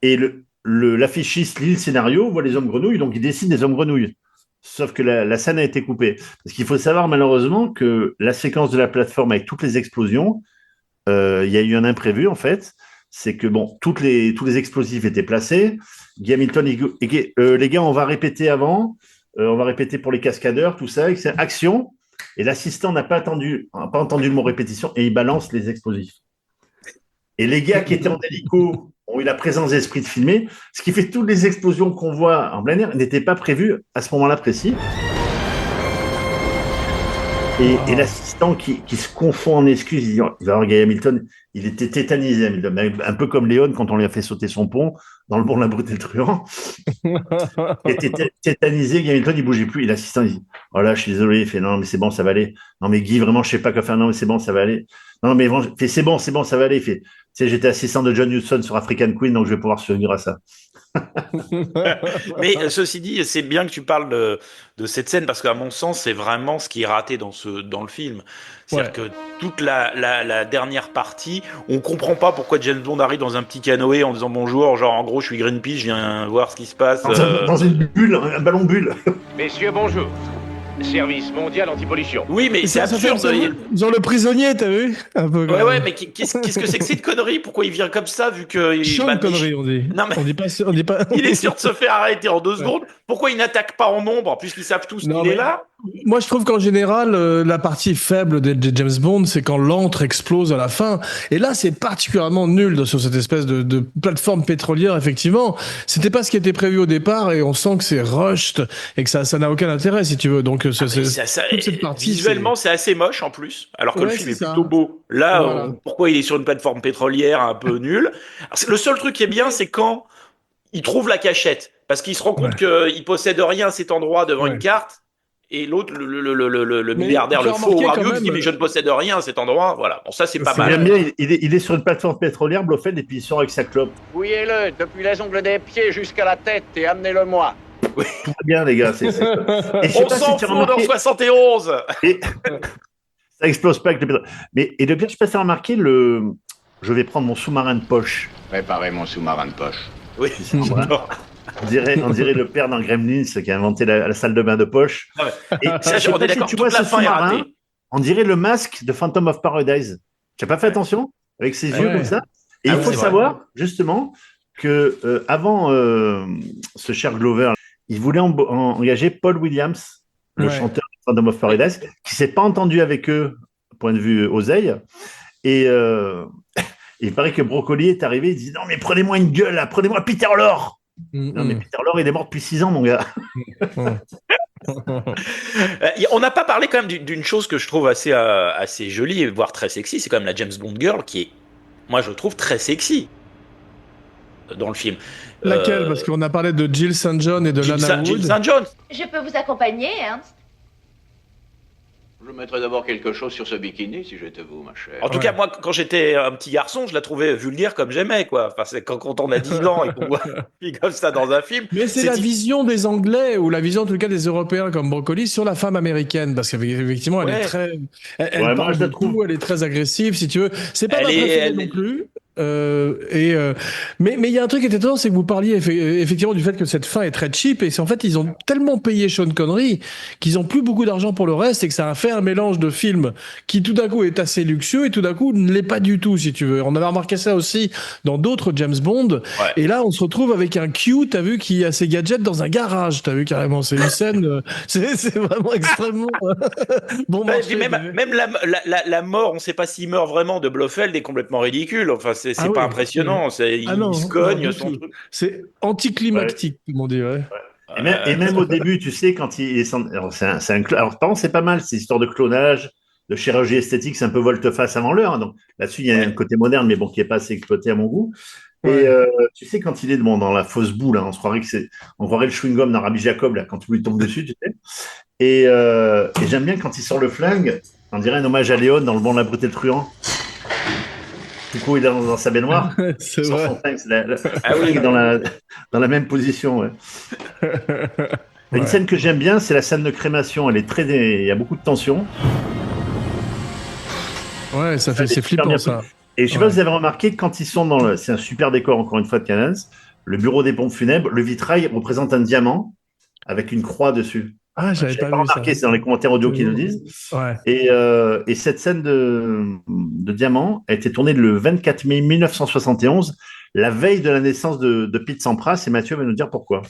Et l'affichiste lit le scénario, voit les hommes grenouilles, donc il dessine des hommes grenouilles. Sauf que la scène a été coupée. Parce qu'il faut savoir malheureusement que la séquence de la plateforme avec toutes les explosions, il y a eu un imprévu en fait. C'est que bon, tous les explosifs étaient placés. Guy Hamilton, les gars, on va répéter avant, on va répéter pour les cascadeurs, tout ça, c'est action. Et l'assistant n'a pas entendu le mot répétition et il balance les explosifs. Et les gars qui étaient en hélico ont eu la présence d'esprit de filmer, ce qui fait toutes les explosions qu'on voit en plein air n'étaient pas prévues à ce moment-là précis. Et l'assistant qui se confond en excuses, il va voir Guy Hamilton, il était tétanisé, un peu comme Léon quand on lui a fait sauter son pont dans Le Bon, la Brute et le Truand. Il était tétanisé, Guy Hamilton, il bougeait plus. Et l'assistant, il dit « Oh là, je suis désolé. » Il fait « Non, mais c'est bon, ça va aller. Non, mais Guy, vraiment, je sais pas quoi faire. Non, mais c'est bon, ça va aller. Non, mais vraiment, c'est bon, ça va aller. » Il fait « Tu sais, j'étais assistant de John Huston sur African Queen, donc je vais pouvoir survivre à ça. » Mais ceci dit, c'est bien que tu parles de cette scène parce qu'à mon sens, c'est vraiment ce qui est raté dans le film. C'est-à-dire que toute la dernière partie, on comprend pas pourquoi James Bond arrive dans un petit canoë en disant bonjour, genre en gros je suis Greenpeace, je viens voir ce qui se passe. Dans une bulle, un ballon bulle. Messieurs, bonjour. Service mondial anti-pollution. Oui, mais c'est absurde. Genre le prisonnier, t'as vu un peu, ouais, mais qu'est-ce que c'est que cette connerie? Pourquoi il vient comme ça vu que connerie, on dit. Non, mais on dit pas. Il est sûr de se faire arrêter en 2 secondes. Pourquoi il n'attaque pas en nombre puisqu'ils savent tous qu'il est là? Moi, je trouve qu'en général, la partie faible de James Bond, c'est quand l'antre explose à la fin. Et là, c'est particulièrement nul sur cette espèce de plateforme pétrolière, effectivement. C'était pas ce qui était prévu au départ et on sent que c'est rushed et que ça n'a aucun intérêt, si tu veux. Donc, toute cette partie, visuellement, c'est assez moche en plus, alors que le film est plutôt beau. Là, pourquoi il est sur une plateforme pétrolière un peu nulle? Le seul truc qui est bien, c'est quand il trouve la cachette. Parce qu'il se rend compte qu'il possède rien à cet endroit devant une carte. Et l'autre, le milliardaire, le faux Warrior, dit mais je ne possède rien à cet endroit. Voilà. Bon, ça c'est pas mal. Bien, il est sur une plateforme pétrolière, Blofeld, et puis il sort avec sa clope. Fouillez-le depuis les ongles des pieds jusqu'à la tête et amenez-le-moi. Tout va bien, les gars. On s'en fout dans 71. Et ça explose pas avec le pétrole. Et le pire, je peux faire remarquer je vais prendre mon sous-marin de poche. Préparez mon sous-marin de poche. Oui. On dirait le père dans Gremlins qui a inventé la salle de bain de poche. Et ça, on est d'accord, toute la fin est ratée. On dirait le masque de Phantom of Paradise. Tu n'as pas fait attention avec ses yeux comme ça. Et il faut savoir, justement, que avant ce cher Glover, il voulait engager Paul Williams, le chanteur de Phantom of Paradise, qui ne s'est pas entendu avec eux, point de vue oseille. Et Et il paraît que Brocoli est arrivé, il dit non mais prenez-moi une gueule là, prenez-moi Peter Lorre. Non mais Peter Lorre il est mort depuis 6 ans mon gars. On n'a pas parlé quand même d'une chose que je trouve assez jolie, voire très sexy, c'est quand même la James Bond girl qui est, moi je trouve très sexy dans le film. Laquelle? Parce qu'on a parlé de Jill St. John et de Lana Wood. Jill St. John. Je peux vous accompagner, Ernst? Je mettrais d'abord quelque chose sur ce bikini si j'étais vous, ma chère. En tout cas, moi, quand j'étais un petit garçon, je la trouvais vulgaire comme j'aimais, quoi. Enfin, c'est quand on a 10 ans et qu'on voit une fille comme ça dans un film. Mais c'est la vision des Anglais, ou la vision en tout cas des Européens comme Brocoli sur la femme américaine, parce qu'effectivement, elle est très, elle parle de tout, elle est très agressive, si tu veux. C'est pas ma préférée non plus. Mais il y a un truc qui est étonnant, c'est que vous parliez effectivement du fait que cette fin est très cheap, et c'est en fait ils ont tellement payé Sean Connery qu'ils ont plus beaucoup d'argent pour le reste, et que ça a fait un mélange de films qui tout d'un coup est assez luxueux et tout d'un coup ne l'est pas du tout, si tu veux. On avait remarqué ça aussi dans d'autres James Bond, et là on se retrouve avec un Q, t'as vu, qui a ses gadgets dans un garage, t'as vu carrément, c'est une scène, c'est vraiment extrêmement bon marché. Même la mort, on sait pas s'il meurt vraiment de Blofeld, est complètement ridicule. Enfin, c'est pas impressionnant. Il se cogne son truc. C'est anticlimactique, comme on dit. Et même au début, tu sais, quand alors, par contre, c'est pas mal, ces histoires de clonage, de chirurgie esthétique, c'est un peu volte-face avant l'heure. Donc là-dessus, il y a un côté moderne, mais bon, qui est pas assez exploité à mon goût. Et tu sais, quand il est dans la fausse boule, on croirait le chewing-gum d'un Rabbi Jacob, là, quand tout lui tombe dessus, tu sais. Et j'aime bien quand il sort le flingue, on dirait un hommage à Léon dans Le Bon, la brute et le truand. Du coup, il est dans sa baignoire. C'est vrai. Flingue dans la même position. Ouais. Une scène que j'aime bien, c'est la scène de crémation. Il y a beaucoup de tension. Ouais, c'est flippant ça. Et je sais pas si vous avez remarqué, quand ils sont c'est un super décor encore une fois de Canals, le bureau des pompes funèbres, le vitrail représente un diamant avec une croix dessus. Ah, j'avais pas remarqué, c'est dans les commentaires audio qu'ils nous disent. Ouais. Et cette scène de diamant a été tournée le 24 mai 1971, la veille de la naissance de Pete Sampras, et Mathieu va nous dire pourquoi.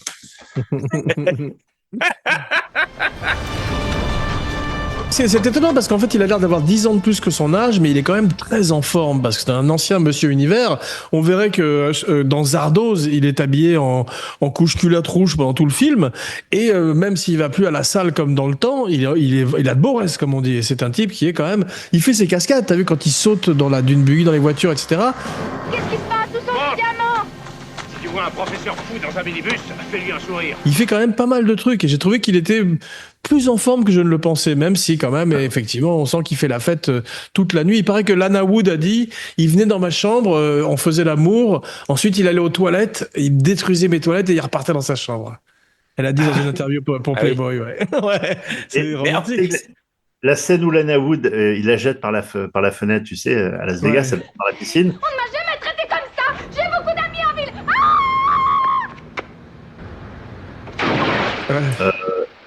C'est étonnant parce qu'en fait, il a l'air d'avoir 10 ans de plus que son âge, mais il est quand même très en forme parce que c'est un ancien Monsieur Univers. On verrait que dans Zardoz, il est habillé en couche culotte rouge pendant tout le film, et même s'il va plus à la salle comme dans le temps, il a de beaux restes, comme on dit. Et c'est un type qui est quand même, il fait ses cascades. T'as vu quand il saute dans la dune buggy dans les voitures, etc. Qu'est-ce qui se passe? Où sont les diamants? Si tu vois un professeur fou dans un minibus, fais-lui un sourire. Il fait quand même pas mal de trucs, et j'ai trouvé qu'il était plus en forme que je ne le pensais, même si quand même, effectivement, on sent qu'il fait la fête toute la nuit. Il paraît que Lana Wood a dit, il venait dans ma chambre, on faisait l'amour, ensuite il allait aux toilettes, il détruisait mes toilettes et il repartait dans sa chambre. Elle a dit dans une interview pour Playboy, ouais. C'est romantique. La scène où Lana Wood, il la jette par la fenêtre, tu sais, à Las Vegas, elle tombe dans la piscine. On ne m'a jamais traité comme ça. J'ai beaucoup d'amis en ville.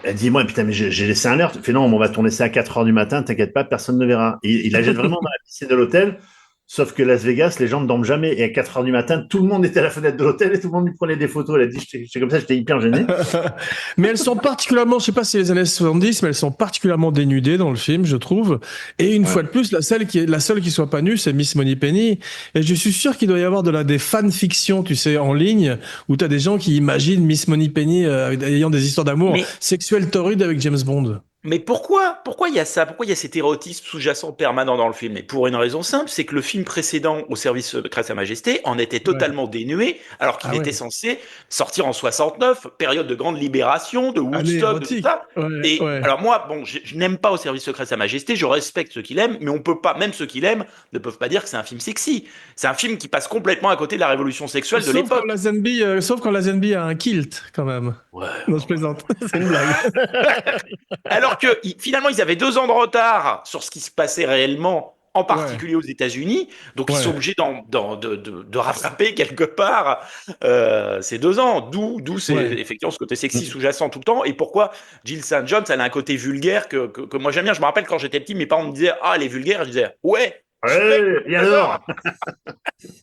Elle dit, moi, putain, mais j'ai laissé un leurre. Fait non, on va tourner ça à 4h du matin, t'inquiète pas, personne ne verra. Et il la jette vraiment dans la piscine de l'hôtel. Sauf que Las Vegas, les gens ne dorment jamais. Et à 4h du matin, tout le monde était à la fenêtre de l'hôtel et tout le monde lui prenait des photos. Elle a dit, j'étais comme ça, j'étais hyper gêné. Mais elles sont particulièrement, je sais pas si c'est les années 70, mais elles sont particulièrement dénudées dans le film, je trouve. Et une fois de plus, la seule qui soit pas nue, c'est Miss Moneypenny. Et je suis sûr qu'il doit y avoir des fanfictions, tu sais, en ligne, où t'as des gens qui imaginent Miss Moneypenny ayant des histoires d'amour sexuelles torrides avec James Bond. Mais pourquoi il y a ça? Pourquoi il y a cet érotisme sous-jacent permanent dans le film? Et pour une raison simple, c'est que le film précédent, Au service secret de Sa Majesté, en était totalement dénué, alors qu'il était censé sortir en 69, période de grande libération, de Woodstock, de tout ça. Alors moi, bon, je n'aime pas Au service secret de Sa Majesté, je respecte ceux qui l'aiment, mais on peut pas, même ceux qui l'aiment, ne peuvent pas dire que c'est un film sexy. C'est un film qui passe complètement à côté de la révolution sexuelle de l'époque. Sauf quand Lazenby a un kilt, quand même. Ouais. Non, je plaisante. C'est une blague. Alors que finalement, ils avaient 2 ans de retard sur ce qui se passait réellement, en particulier aux États-Unis. Donc, ils sont obligés de rattraper quelque part ces 2 ans. D'où c'est effectivement ce côté sexy sous-jacent tout le temps. Et pourquoi Jill St. John, elle a un côté vulgaire que moi j'aime bien. Je me rappelle quand j'étais petit, mes parents me disaient « Ah, elle est vulgaire ». Je disais « Ouais, et alors ?»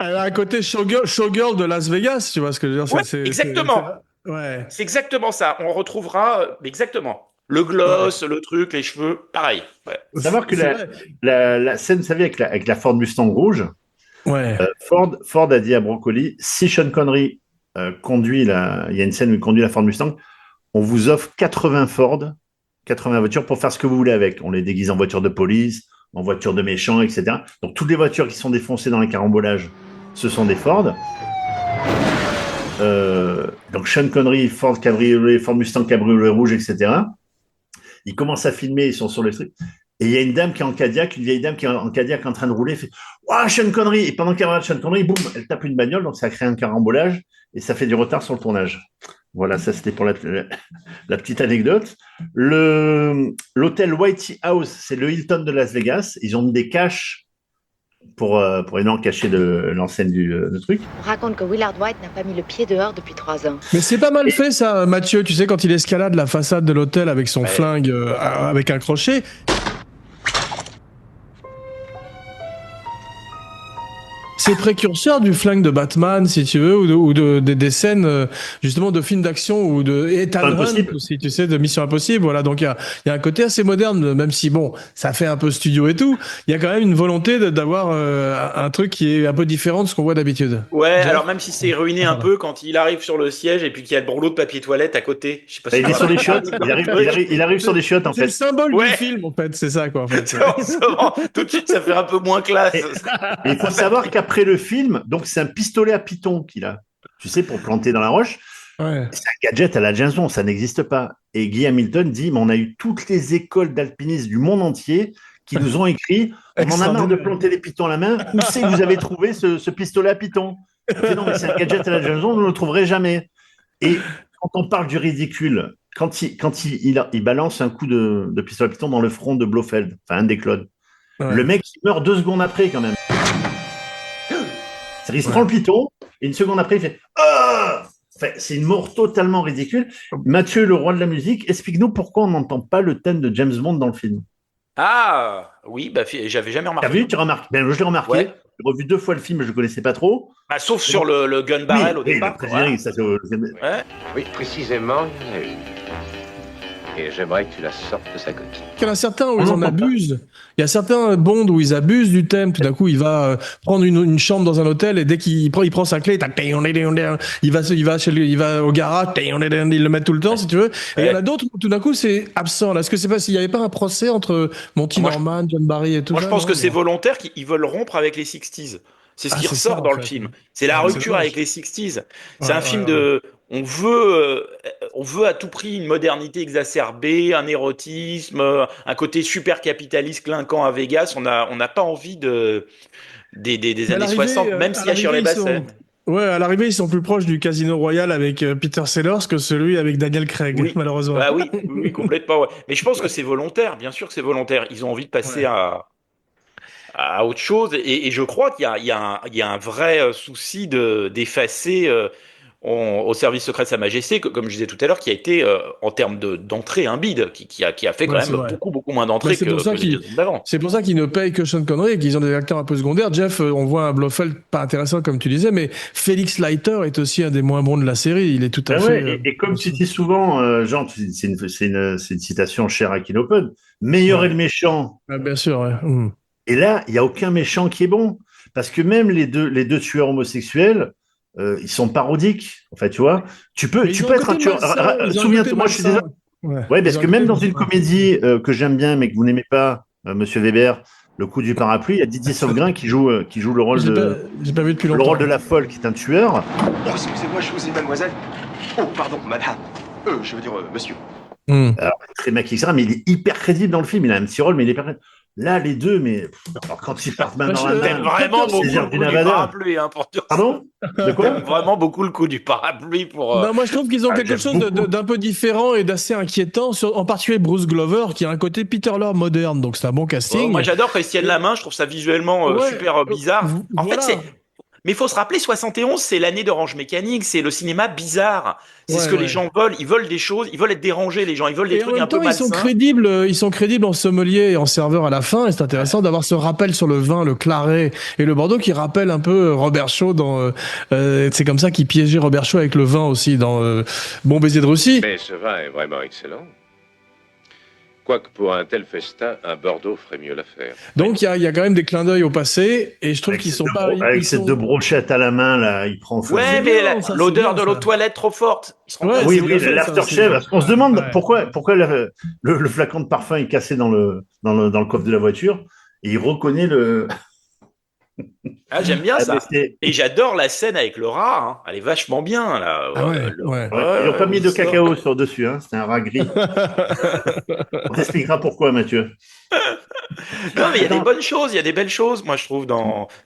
Elle a un côté showgirl de Las Vegas, tu vois ce que je veux dire. Exactement. C'est exactement ça. On retrouvera exactement. Le gloss, le truc, les cheveux, pareil. Faut savoir que la scène, vous savez, avec la Ford Mustang rouge, Ouais. Ford a dit à Broccoli, si Sean Connery conduit il y a une scène où il conduit la Ford Mustang, on vous offre 80 voitures pour faire ce que vous voulez avec. On les déguise en voitures de police, en voitures de méchants, etc. Donc toutes les voitures qui sont défoncées dans les carambolages, ce sont des Ford. Donc Sean Connery, Ford cabriolet, Ford Mustang cabriolet rouge, etc. Ils commencent à filmer, ils sont sur le truc. Et il y a une dame qui est en Cadillac, une vieille dame qui est en Cadillac en train de rouler, fait « Ouah, Sean Connery !» Et pendant qu'elle regarde Sean Connery, boum, elle tape une bagnole, donc ça crée un carambolage et ça fait du retard sur le tournage. Voilà, ça c'était pour la petite anecdote. L'hôtel Whitey House, c'est le Hilton de Las Vegas. Ils ont mis des caches pour énormément cacher l'enseigne du truc. On raconte que Willard White n'a pas mis le pied dehors depuis 3 ans. Mais c'est pas mal fait ça, Mathieu. Tu sais, quand il escalade la façade de l'hôtel avec son flingue, avec un crochet. C'est précurseur du flingue de Batman, si tu veux, ou des scènes justement de films d'action ou de Ethan Hunt aussi, tu sais, de Mission Impossible. Voilà, donc il y a un côté assez moderne, même si bon, ça fait un peu studio et tout. Il y a quand même une volonté d'avoir un truc qui est un peu différent de ce qu'on voit d'habitude. Ouais, alors même si c'est ruiné un peu quand il arrive sur le siège et puis qu'il y a le rouleau de papier toilette à côté. Je sais pas si il est sur des chiottes. Il arrive sur des chiottes en fait. C'est le symbole du film en fait, c'est ça quoi. En fait. Tout de suite, ça fait un peu moins classe. Et il faut savoir qu'après le film, donc c'est un pistolet à python qu'il a, tu sais, pour planter dans la roche. Ouais. C'est un gadget à la James Bond, ça n'existe pas. Et Guy Hamilton dit, mais on a eu toutes les écoles d'alpinistes du monde entier qui nous ont écrit, on en a marre de planter les pythons à la main, où c'est que vous avez trouvé ce pistolet à python? Non, mais c'est un gadget à la James Bond, vous ne le trouverez jamais. Et quand on parle du ridicule, quand il balance un coup de pistolet à python dans le front de Blofeld, enfin un des clones, le mec il meurt 2 secondes après quand même. Il se prend le python, et une seconde après, il fait « Ah !» Enfin, c'est une mort totalement ridicule. Mathieu, le roi de la musique, explique-nous pourquoi on n'entend pas le thème de James Bond dans le film. Ah, oui, bah, j'avais jamais remarqué. T'as vu, tu remarques? Ben, je l'ai remarqué. Ouais. J'ai revu 2 fois le film, je ne connaissais pas trop. Bah, sauf sur le gun barrel au départ. Oui, précisément, il y en a une. Et j'aimerais que tu la sortes de sa coquille. Il y en a certains où ils en abusent. Il y a certains Bond où ils abusent du thème. Tout d'un coup, il va prendre une chambre dans un hôtel et dès qu'il prend sa clé, il va au garage, il le met tout le temps, si tu veux. Et il y en a d'autres où tout d'un coup, c'est absent. Là, est-ce que c'est pas s'il n'y avait pas un procès entre Monty Norman, John Barry et tout ça? Moi, je pense que c'est volontaire qu'ils veulent rompre avec les 60s. C'est ce qui ressort dans le film. C'est la rupture avec les 60s. C'est un film de... On veut à tout prix une modernité exacerbée, un érotisme, un côté super capitaliste clinquant à Vegas. On n'a pas envie des années 60, même s'il y a Shirley Bassey. Ouais, à l'arrivée, ils sont plus proches du Casino Royale avec Peter Sellers que celui avec Daniel Craig, malheureusement. Bah oui, complètement. Ouais. Mais je pense que c'est volontaire, bien sûr que c'est volontaire. Ils ont envie de passer à autre chose. Et je crois qu'il y a un vrai souci d'effacer... au service secret de Sa Majesté, comme je disais tout à l'heure, qui a été, en termes d'entrée, un bide, qui a fait quand même beaucoup moins d'entrées que les deux d'avant. C'est pour ça qu'ils ne payent que Sean Connery et qu'ils ont des acteurs un peu secondaires. Jeff, on voit un Blofeld pas intéressant, comme tu disais, mais Felix Leiter est aussi un des moins bons de la série. Il est tout à fait... Et comme tu dis souvent, Jean, c'est une citation chère à Kinopod, meilleur est le méchant. Bien sûr, ouais. Et là, il n'y a aucun méchant qui est bon. Parce que même les deux tueurs homosexuels, ils sont parodiques, en fait, tu vois. Tu peux être un tueur. Souviens-toi, moi, je suis désolé. Ouais, parce que même dans une comédie que j'aime bien, mais que vous n'aimez pas, Monsieur Weber, Le coup du parapluie, il y a Didier Sauvegrain qui joue le rôle le rôle de la folle, qui est un tueur. Oh, excusez-moi, je vous ai, mademoiselle. Oh, pardon, madame. Je veux dire, monsieur. Alors, très maquillé, mais il est hyper crédible dans le film. Il a un petit rôle, mais il est hyper crédible. Là, les deux, mais alors, quand ils partent main dans la main, vraiment beaucoup le coup du parapluie. Pardon? De quoi? Vraiment beaucoup le coup du parapluie pour... Non, moi, je trouve qu'ils ont quelque chose d'un peu différent et d'assez inquiétant, en particulier Bruce Glover, qui a un côté Peter Lorre moderne, donc c'est un bon casting. Moi, j'adore quand ils tiennent la main, je trouve ça visuellement super bizarre. En fait, c'est... Mais il faut se rappeler, 71, c'est l'année d'Orange Mécanique, c'est le cinéma bizarre. C'est ce que les gens veulent. Ils veulent des choses, ils veulent être dérangés, les gens. Ils veulent des trucs un peu malsains. Ils sont crédibles en sommelier et en serveur à la fin. Et c'est intéressant d'avoir ce rappel sur le vin, le claret et le bordeaux qui rappelle un peu Robert Shaw dans... c'est comme ça qu'il piégeait Robert Shaw avec le vin aussi dans Bon baiser de Russie. Mais ce vin est vraiment excellent. Quoique pour un tel festin, un Bordeaux ferait mieux l'affaire. Donc il y a quand même des clins d'œil au passé, et je trouve qu'ils sont pas. Avec ces deux brochettes à la main, là, il prend. Ouais, mais l'odeur de l'eau de toilette trop forte. Oui, l'aftershave. On se demande pourquoi le flacon de parfum est cassé dans le coffre de la voiture, et il reconnaît le. Ah, j'aime bien ça. Et j'adore la scène avec le rat. Hein. Elle est vachement bien là. Ils n'ont pas mis de cacao sur dessus. Hein. C'était un rat gris. On t'expliquera pourquoi, Mathieu. Non, mais il y a des bonnes choses, il y a des belles choses. Moi, je trouve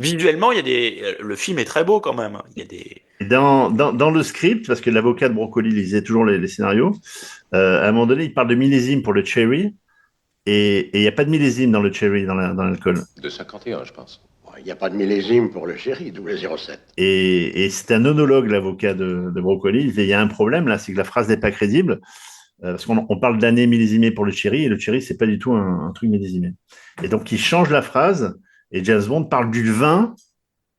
visuellement, le film est très beau quand même. Il y a des. Dans le script, parce que l'avocat de Brocoli lisait toujours les scénarios, à un moment donné, il parle de millésime pour le cherry, et il n'y a pas de millésime dans le cherry, dans l'alcool. De 51, je pense. Il n'y a pas de millésime pour le chéri, d'où le 07. Et c'est un onologue, l'avocat de Brocoli. Il disait, il y a un problème là, c'est que la phrase n'est pas crédible, parce qu'on parle d'année millésimée pour le cherry, et le cherry, c'est pas du tout un truc millésimé. Et donc, il change la phrase, et James Bond parle du vin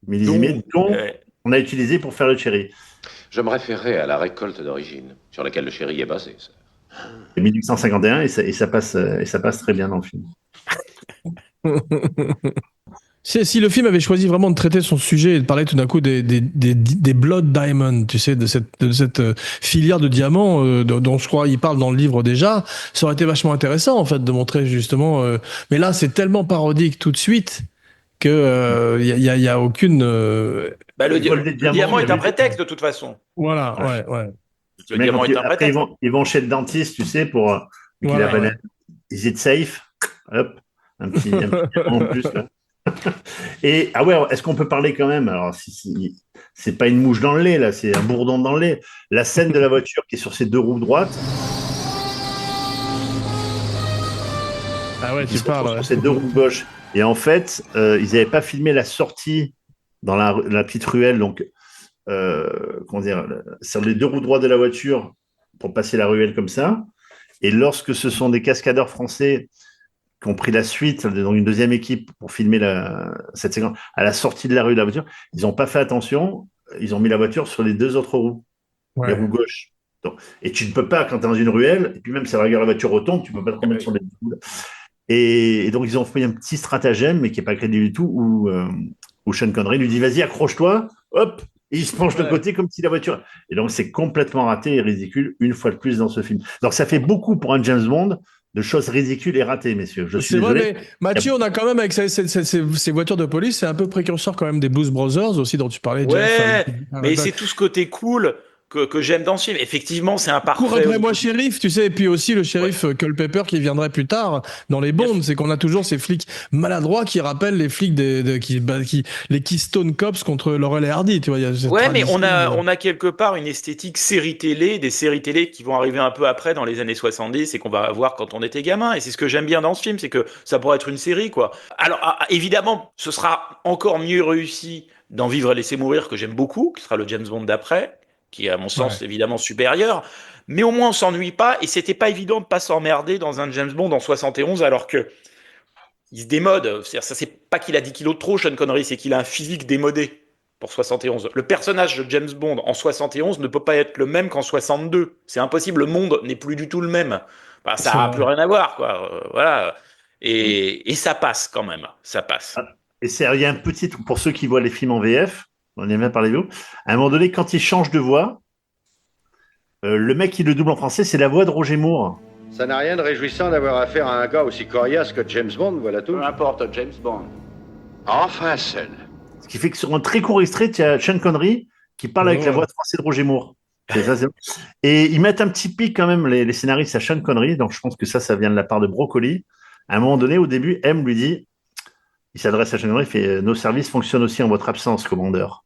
millésimé dont on a utilisé pour faire le cherry. Je me référais à la récolte d'origine, sur laquelle le chéri est basé. C'est 1851, et ça passe très bien dans le film. Si le film avait choisi vraiment de traiter son sujet et de parler tout d'un coup des Blood Diamonds, tu sais, de cette filière de diamants dont je crois il parle dans le livre déjà, ça aurait été vachement intéressant en fait de montrer justement. Mais là, c'est tellement parodique tout de suite que y a aucune. Le diamant est un prétexte de toute façon. Voilà, ouais. Le diamant est un prétexte. Ils vont chez le dentiste, tu sais, pour Is it safe? Hop, un petit diamant en plus là. Et est-ce qu'on peut parler quand même? Alors, si c'est pas une mouche dans le lait, là, c'est un bourdon dans le lait. La scène de la voiture qui est sur ses deux roues droites. Ah ouais, tu parles. Sur ses deux roues gauches. Et en fait, ils n'avaient pas filmé la sortie dans la petite ruelle, donc comment dire, sur les deux roues droites de la voiture pour passer la ruelle comme ça. Et lorsque ce sont des cascadeurs français qui ont pris la suite, donc une deuxième équipe pour filmer cette séquence à la sortie de la rue de la voiture, ils n'ont pas fait attention, ils ont mis la voiture sur les deux autres roues, les roues gauches. Donc, et tu ne peux pas, quand tu es dans une ruelle, et puis même si la voiture retombe, tu ne peux pas te remettre sur les deux roues. Et donc ils ont fait un petit stratagème, mais qui n'est pas crédible du tout, où Sean Connery lui dit « Vas-y, accroche-toi », hop, et il se penche de côté comme si la voiture... Et donc c'est complètement raté et ridicule, une fois de plus dans ce film. Donc ça fait beaucoup pour un James Bond, de choses ridicules et ratées, messieurs. Je suis désolé. Vrai, mais Mathieu, on a quand même, avec ces voitures de police, c'est un peu précurseur quand même des Blues Brothers aussi, dont tu parlais. Ouais, mais c'est tout ce côté cool que j'aime dans ce film. Effectivement, c'est un parfait. Cours après moi, shérif, tu sais, et puis aussi le shérif Culpepper qui viendrait plus tard dans les Bonds, c'est qu'on a toujours ces flics maladroits qui rappellent les flics les Keystone Cops contre Laurel et Hardy, tu vois. Mais on a quelque part une esthétique série télé, des séries télé qui vont arriver un peu après dans les années 70 et qu'on va voir quand on était gamin. Et c'est ce que j'aime bien dans ce film, c'est que ça pourrait être une série, quoi. Alors, évidemment, ce sera encore mieux réussi dans Vivre et laisser mourir, que j'aime beaucoup, qui sera le James Bond d'après, qui est à mon sens évidemment supérieur, mais au moins on s'ennuie pas, et c'était pas évident de pas s'emmerder dans un James Bond en 71, alors que il se démode. C'est-à-dire, ça, c'est pas qu'il a 10 kilos de trop, Sean Connery, c'est qu'il a un physique démodé pour 71. Le personnage de James Bond en 71 ne peut pas être le même qu'en 62. C'est impossible, le monde n'est plus du tout le même. Enfin, ça n'a plus rien à voir, quoi. Voilà. Et ça passe quand même, ça passe. Et il y a un petit truc pour ceux qui voient les films en VF, on y a même parlé, à un moment donné, quand il change de voix, le mec qui le double en français, c'est la voix de Roger Moore. Ça n'a rien de réjouissant d'avoir affaire à un gars aussi coriace que James Bond, voilà tout. Peu importe, James Bond. Enfin seul. Ce qui fait que sur un très court extrait, tu as Sean Connery qui parle avec la voix de français de Roger Moore. Et ils mettent un petit pic quand même, les scénaristes, à Sean Connery, donc je pense que ça vient de la part de Brocoli. À un moment donné, au début, M lui dit, il s'adresse à Sean Connery, il fait « Nos services fonctionnent aussi en votre absence, commandeur ».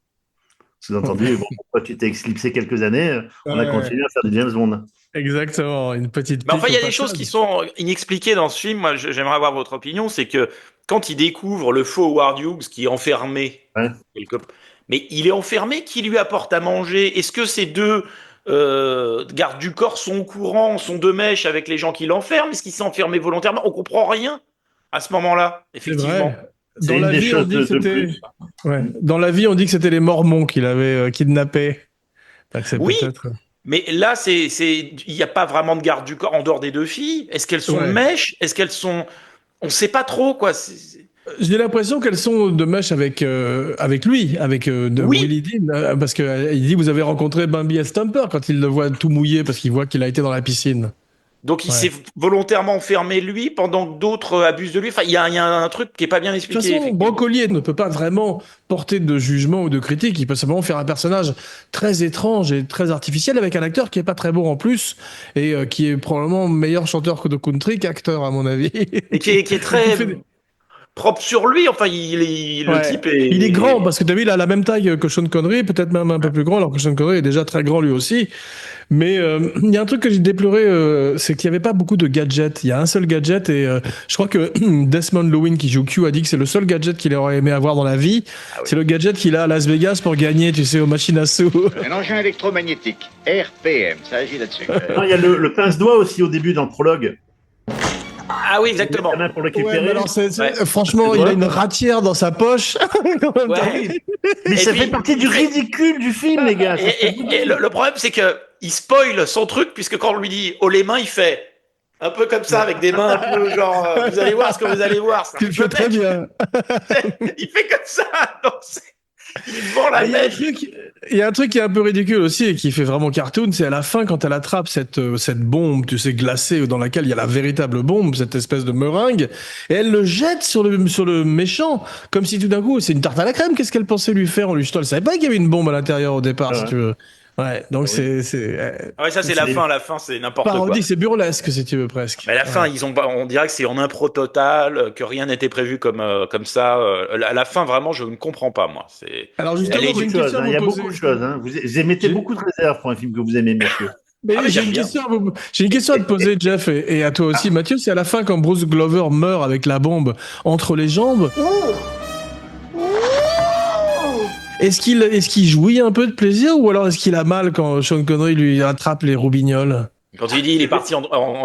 Sous-entendu, pourquoi tu t'es éclipsé quelques années, on a continué à faire du James Bond. Exactement, une petite... Mais enfin, il y a des choses qui sont inexpliquées dans ce film, moi j'aimerais avoir votre opinion, c'est que quand il découvre le faux Howard Hughes qui est enfermé, mais il est enfermé, qui lui apporte à manger? Est-ce que ces deux gardes du corps sont au courant, sont de mèche avec les gens qui l'enferment? Est-ce qu'il s'est enfermé volontairement? On comprend rien à ce moment-là, effectivement. Dans la vie, on dit que c'était... Dans la vie, on dit que c'était les Mormons qu'il avait kidnappés. C'est oui, peut-être... Mais là, il n'y a pas vraiment de garde du corps en dehors des deux filles. Est-ce qu'elles sont mèches? Est-ce qu'elles sont... On ne sait pas trop, quoi. J'ai l'impression qu'elles sont de mèche avec lui, avec Willie Dean, parce qu'il dit vous avez rencontré Bambi et Stumper quand il le voit tout mouillé parce qu'il voit qu'il a été dans la piscine. Donc il s'est volontairement enfermé lui pendant que d'autres abusent de lui. Enfin, il y a un truc qui est pas bien expliqué. De toute façon, Brocoli ne peut pas vraiment porter de jugement ou de critique. Il peut simplement faire un personnage très étrange et très artificiel avec un acteur qui est pas très bon en plus et qui est probablement meilleur chanteur de country qu'acteur à mon avis. Et qui est très propre sur lui. Enfin, le type est... Il est grand parce que t'as vu, il a la même taille que Sean Connery, peut-être même un peu plus grand, alors que Sean Connery est déjà très grand lui aussi. Mais il y a un truc que j'ai déploré, c'est qu'il n'y avait pas beaucoup de gadgets. Il y a un seul gadget et je crois que Desmond Llewellyn qui joue Q a dit que c'est le seul gadget qu'il aurait aimé avoir dans la vie. C'est le gadget qu'il a à Las Vegas pour gagner, tu sais, aux machines à sous. Un engin électromagnétique, RPM, ça agit là-dessus. Il y a le pince-doigt aussi au début dans le prologue. Ah oui, exactement. Pour récupérer. Ouais, alors franchement, il a une ratière dans sa poche. Mais ça fait partie du ridicule du film, les gars. Et le problème, c'est que il spoil son truc, puisque quand on lui dit oh les mains, il fait un peu comme ça, avec des mains un peu genre vous allez voir ce que vous allez voir. Tu le fais très bien. Il fait comme ça, donc il vend la mèche. Il y a un truc qui est un peu ridicule aussi et qui fait vraiment cartoon, c'est à la fin quand elle attrape cette bombe, tu sais, glacée, dans laquelle il y a la véritable bombe, cette espèce de meringue, et elle le jette sur le méchant, comme si tout d'un coup, c'est une tarte à la crème, qu'est-ce qu'elle pensait lui faire en lui jetant? Elle savait pas qu'il y avait une bombe à l'intérieur au départ, si tu veux. Ouais, donc c'est ouais, ça c'est la fin c'est n'importe quoi. Parodie, c'est burlesque si tu veux presque. Mais à la fin, on dirait que c'est en impro total, que rien n'était prévu comme ça. À la fin, vraiment, je ne comprends pas moi. Alors justement, il y a beaucoup de choses. Hein. Vous émettez beaucoup de réserves pour un film que vous aimez, monsieur. Mais j'ai une question à te poser, Jeff, et à toi aussi, Mathieu. C'est à la fin quand Bruce Glover meurt avec la bombe entre les jambes. Est-ce qu'il jouit un peu de plaisir ou alors est-ce qu'il a mal quand Sean Connery lui attrape les roubignoles? Quand il dit il est parti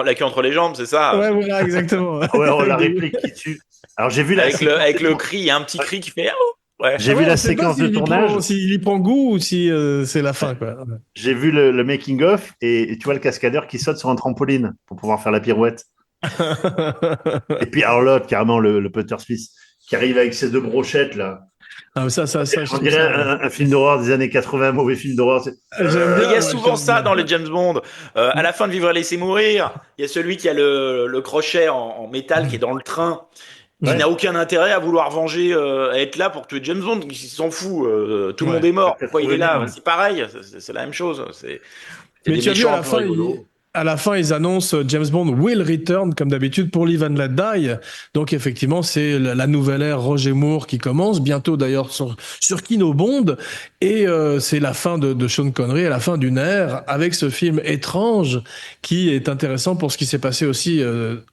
la queue entre les jambes, c'est ça? Ouais, voilà, exactement. La réplique qui tue. Alors j'ai vu avec le cri, il y a un petit cri qui fait oh. Ouais. J'ai vu la séquence de tournage. S'il y prend goût ou si c'est la fin, quoi. J'ai vu le making of et tu vois le cascadeur qui saute sur un trampoline pour pouvoir faire la pirouette. Et puis alors l'autre, carrément le Potter Smith qui arrive avec ses deux brochettes là. Ah, ça, on dirait un film d'horreur des années 80, un mauvais film d'horreur. Il y a souvent ça dans les James Bond. À la fin de Vivre et laisser mourir, il y a celui qui a le crochet en métal qui est dans le train, qui n'a aucun intérêt à vouloir venger, à être là pour tuer James Bond, qui s'en fout. Tout le monde est mort. Pourquoi il est là? C'est pareil, c'est la même chose. Mais tu as vu à la fin, ils annoncent James Bond will return, comme d'habitude, pour Live and Let Die. Donc, effectivement, c'est la nouvelle ère Roger Moore qui commence, bientôt d'ailleurs sur Kino Bond. Et c'est la fin de Sean Connery, la fin d'une ère, avec ce film étrange qui est intéressant pour ce qui s'est passé aussi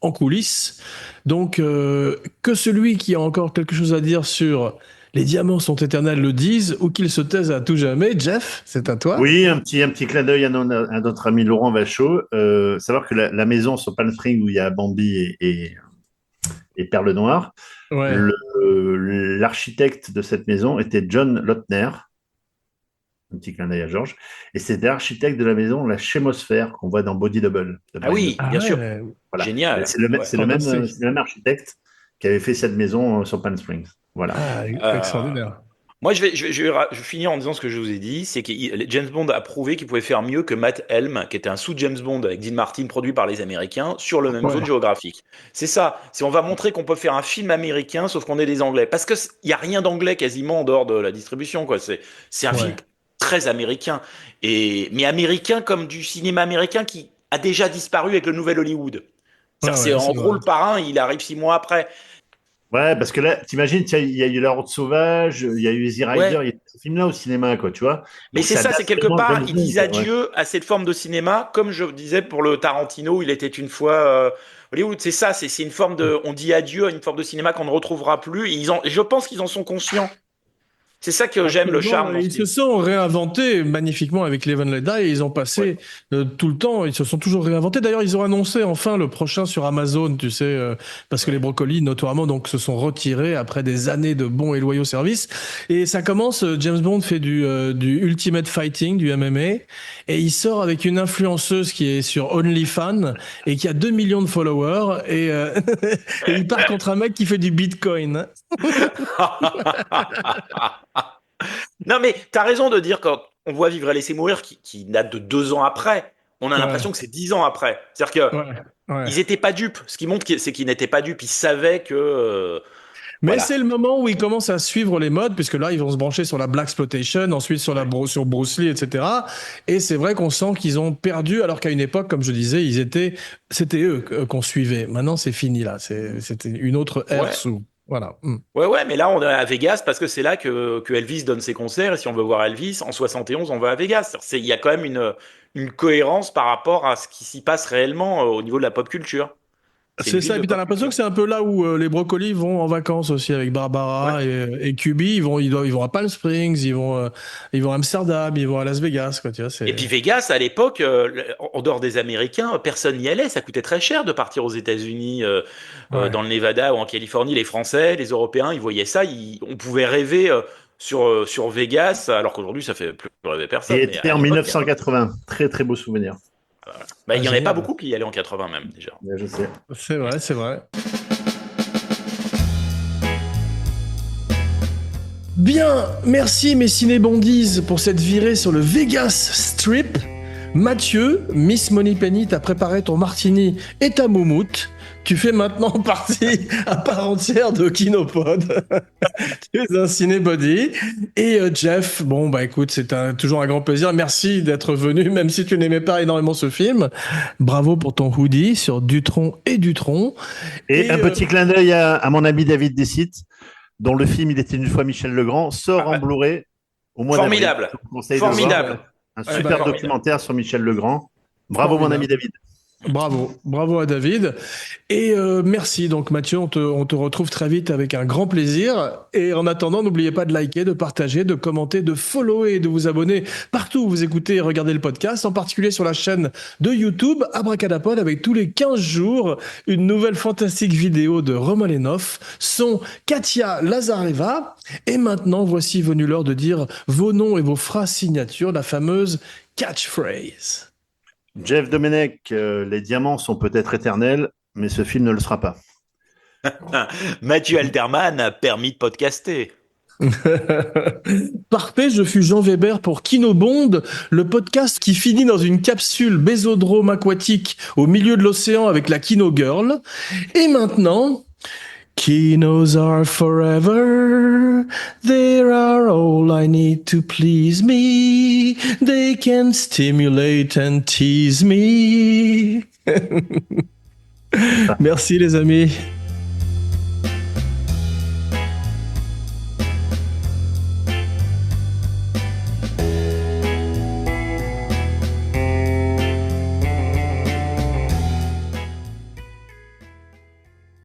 en coulisses. Donc, que celui qui a encore quelque chose à dire sur les diamants sont éternels le disent ou qu'ils se taisent à tout jamais. Jeff, c'est à toi. Oui, un petit clin d'œil à notre ami Laurent Vachaud. Savoir que la maison sur Palm Springs où il y a Bambi et Perle Noire, l'architecte de cette maison était John Lautner. Un petit clin d'œil à Georges. Et c'était l'architecte de la maison, la Chémosphère, qu'on voit dans Body Double. Ah oui, bien sûr. Voilà. Génial. C'est le même architecte qui avait fait cette maison sur Palm Springs. Voilà. Extraordinaire. Moi, je vais finir en disant ce que je vous ai dit, c'est que James Bond a prouvé qu'il pouvait faire mieux que Matt Helm, qui était un sous-James Bond avec Dean Martin produit par les Américains sur le même zone géographique. C'est ça. On va montrer qu'on peut faire un film américain, sauf qu'on est des Anglais. Parce qu'il n'y a rien d'anglais quasiment en dehors de la distribution, quoi. C'est un film très américain. Mais américain comme du cinéma américain qui a déjà disparu avec le nouvel Hollywood. En gros, le parrain, il arrive 6 mois après. Ouais, parce que là, t'imagines, il y a eu La Route Sauvage, il y a eu Easy Rider, il y a ce film-là au cinéma, quoi, tu vois. Mais c'est ça, c'est quelque part, ils disent adieu à cette forme de cinéma, comme je disais pour le Tarantino, il était une fois Hollywood. C'est ça, c'est une forme de, on dit adieu à une forme de cinéma qu'on ne retrouvera plus. Et je pense qu'ils en sont conscients. C'est ça que j'aime, le charme. dans ce Ils se film. sont réinventés magnifiquement avec Live and Let Die et ils ont passé tout le temps, ils se sont toujours réinventés. D'ailleurs, ils ont annoncé enfin le prochain sur Amazon, tu sais, parce que les Brocolis, notoirement, donc, se sont retirés après des années de bons et loyaux services. Et ça commence, James Bond fait du Ultimate Fighting, du MMA, et il sort avec une influenceuse qui est sur OnlyFans et qui a 2 millions de followers et, et il part contre un mec qui fait du Bitcoin. Non, mais t'as raison de dire quand on voit Vivre et laisser mourir qui date de 2 ans après, on a l'impression que c'est 10 ans après. C'est-à-dire que ils étaient pas dupes. Ce qui montre, c'est qu'ils n'étaient pas dupes. Ils savaient que. Mais Voilà. c'est le moment où ils commencent à suivre les modes, puisque là, ils vont se brancher sur la Blaxploitation, ensuite sur sur Bruce Lee, etc. Et c'est vrai qu'on sent qu'ils ont perdu, alors qu'à une époque, comme je disais, c'était eux qu'on suivait. Maintenant, c'est fini, là. C'était une autre ère sous. Voilà. Ouais, mais là, on est à Vegas parce que c'est là que Elvis donne ses concerts. Et si on veut voir Elvis, en 71, on va à Vegas. Il y a quand même une cohérence par rapport à ce qui s'y passe réellement au niveau de la pop culture. C'est ça, et puis t'as l'impression que c'est un peu là où les Brocolis vont en vacances aussi avec Barbara et Kubi. Ils vont à Palm Springs, ils vont à Amsterdam, ils vont à Las Vegas, quoi, tu vois. Et puis Vegas, à l'époque, en dehors des Américains, personne n'y allait. Ça coûtait très cher de partir aux États-Unis, dans le Nevada ou en Californie. Les Français, les Européens, ils voyaient ça. On pouvait rêver sur Vegas, alors qu'aujourd'hui, ça fait plus rêver personne. Et Mais c'était à en l'époque, 1980. Très très beau souvenir. il n'y en avait pas beaucoup qui y allaient en 80 même déjà. Je sais. C'est vrai, c'est vrai. Bien, merci mes cinébondies pour cette virée sur le Vegas Strip. Mathieu, Miss Moneypenny t'a préparé ton martini et ta moumoute. Tu fais maintenant partie à part entière de Kinopod. Tu es un cinébody. Et Jeff, bon bah écoute, c'est toujours un grand plaisir. Merci d'être venu, même si tu n'aimais pas énormément ce film. Bravo pour ton hoodie sur Dutronc et Dutronc. Et un petit clin d'œil à mon ami David Dessitt, dont le film Il était une fois Michel Legrand sort en Blu-ray au mois d'avril. Formidable. Je vous conseille de voir Formidable. un super documentaire sur Michel Legrand. Bravo mon ami David. Bravo à David. Et merci donc Mathieu, on te retrouve très vite avec un grand plaisir. Et en attendant, n'oubliez pas de liker, de partager, de commenter, de follower et de vous abonner partout où vous écoutez et regardez le podcast, en particulier sur la chaîne de YouTube Abracadapod avec tous les 15 jours une nouvelle fantastique vidéo de Romalenov, son Katia Lazareva. Et maintenant, voici venu l'heure de dire vos noms et vos phrases signatures, la fameuse catchphrase. Jeff Domenech, les diamants sont peut-être éternels, mais ce film ne le sera pas. Mathieu Alterman a permis de podcaster. Parfait, je fus Jean Weber pour Kinobond, le podcast qui finit dans une capsule bésodrome aquatique au milieu de l'océan avec la Kino Girl. Et maintenant... Kinos are forever, they are all I need to please me, they can stimulate and tease me. Merci les amis.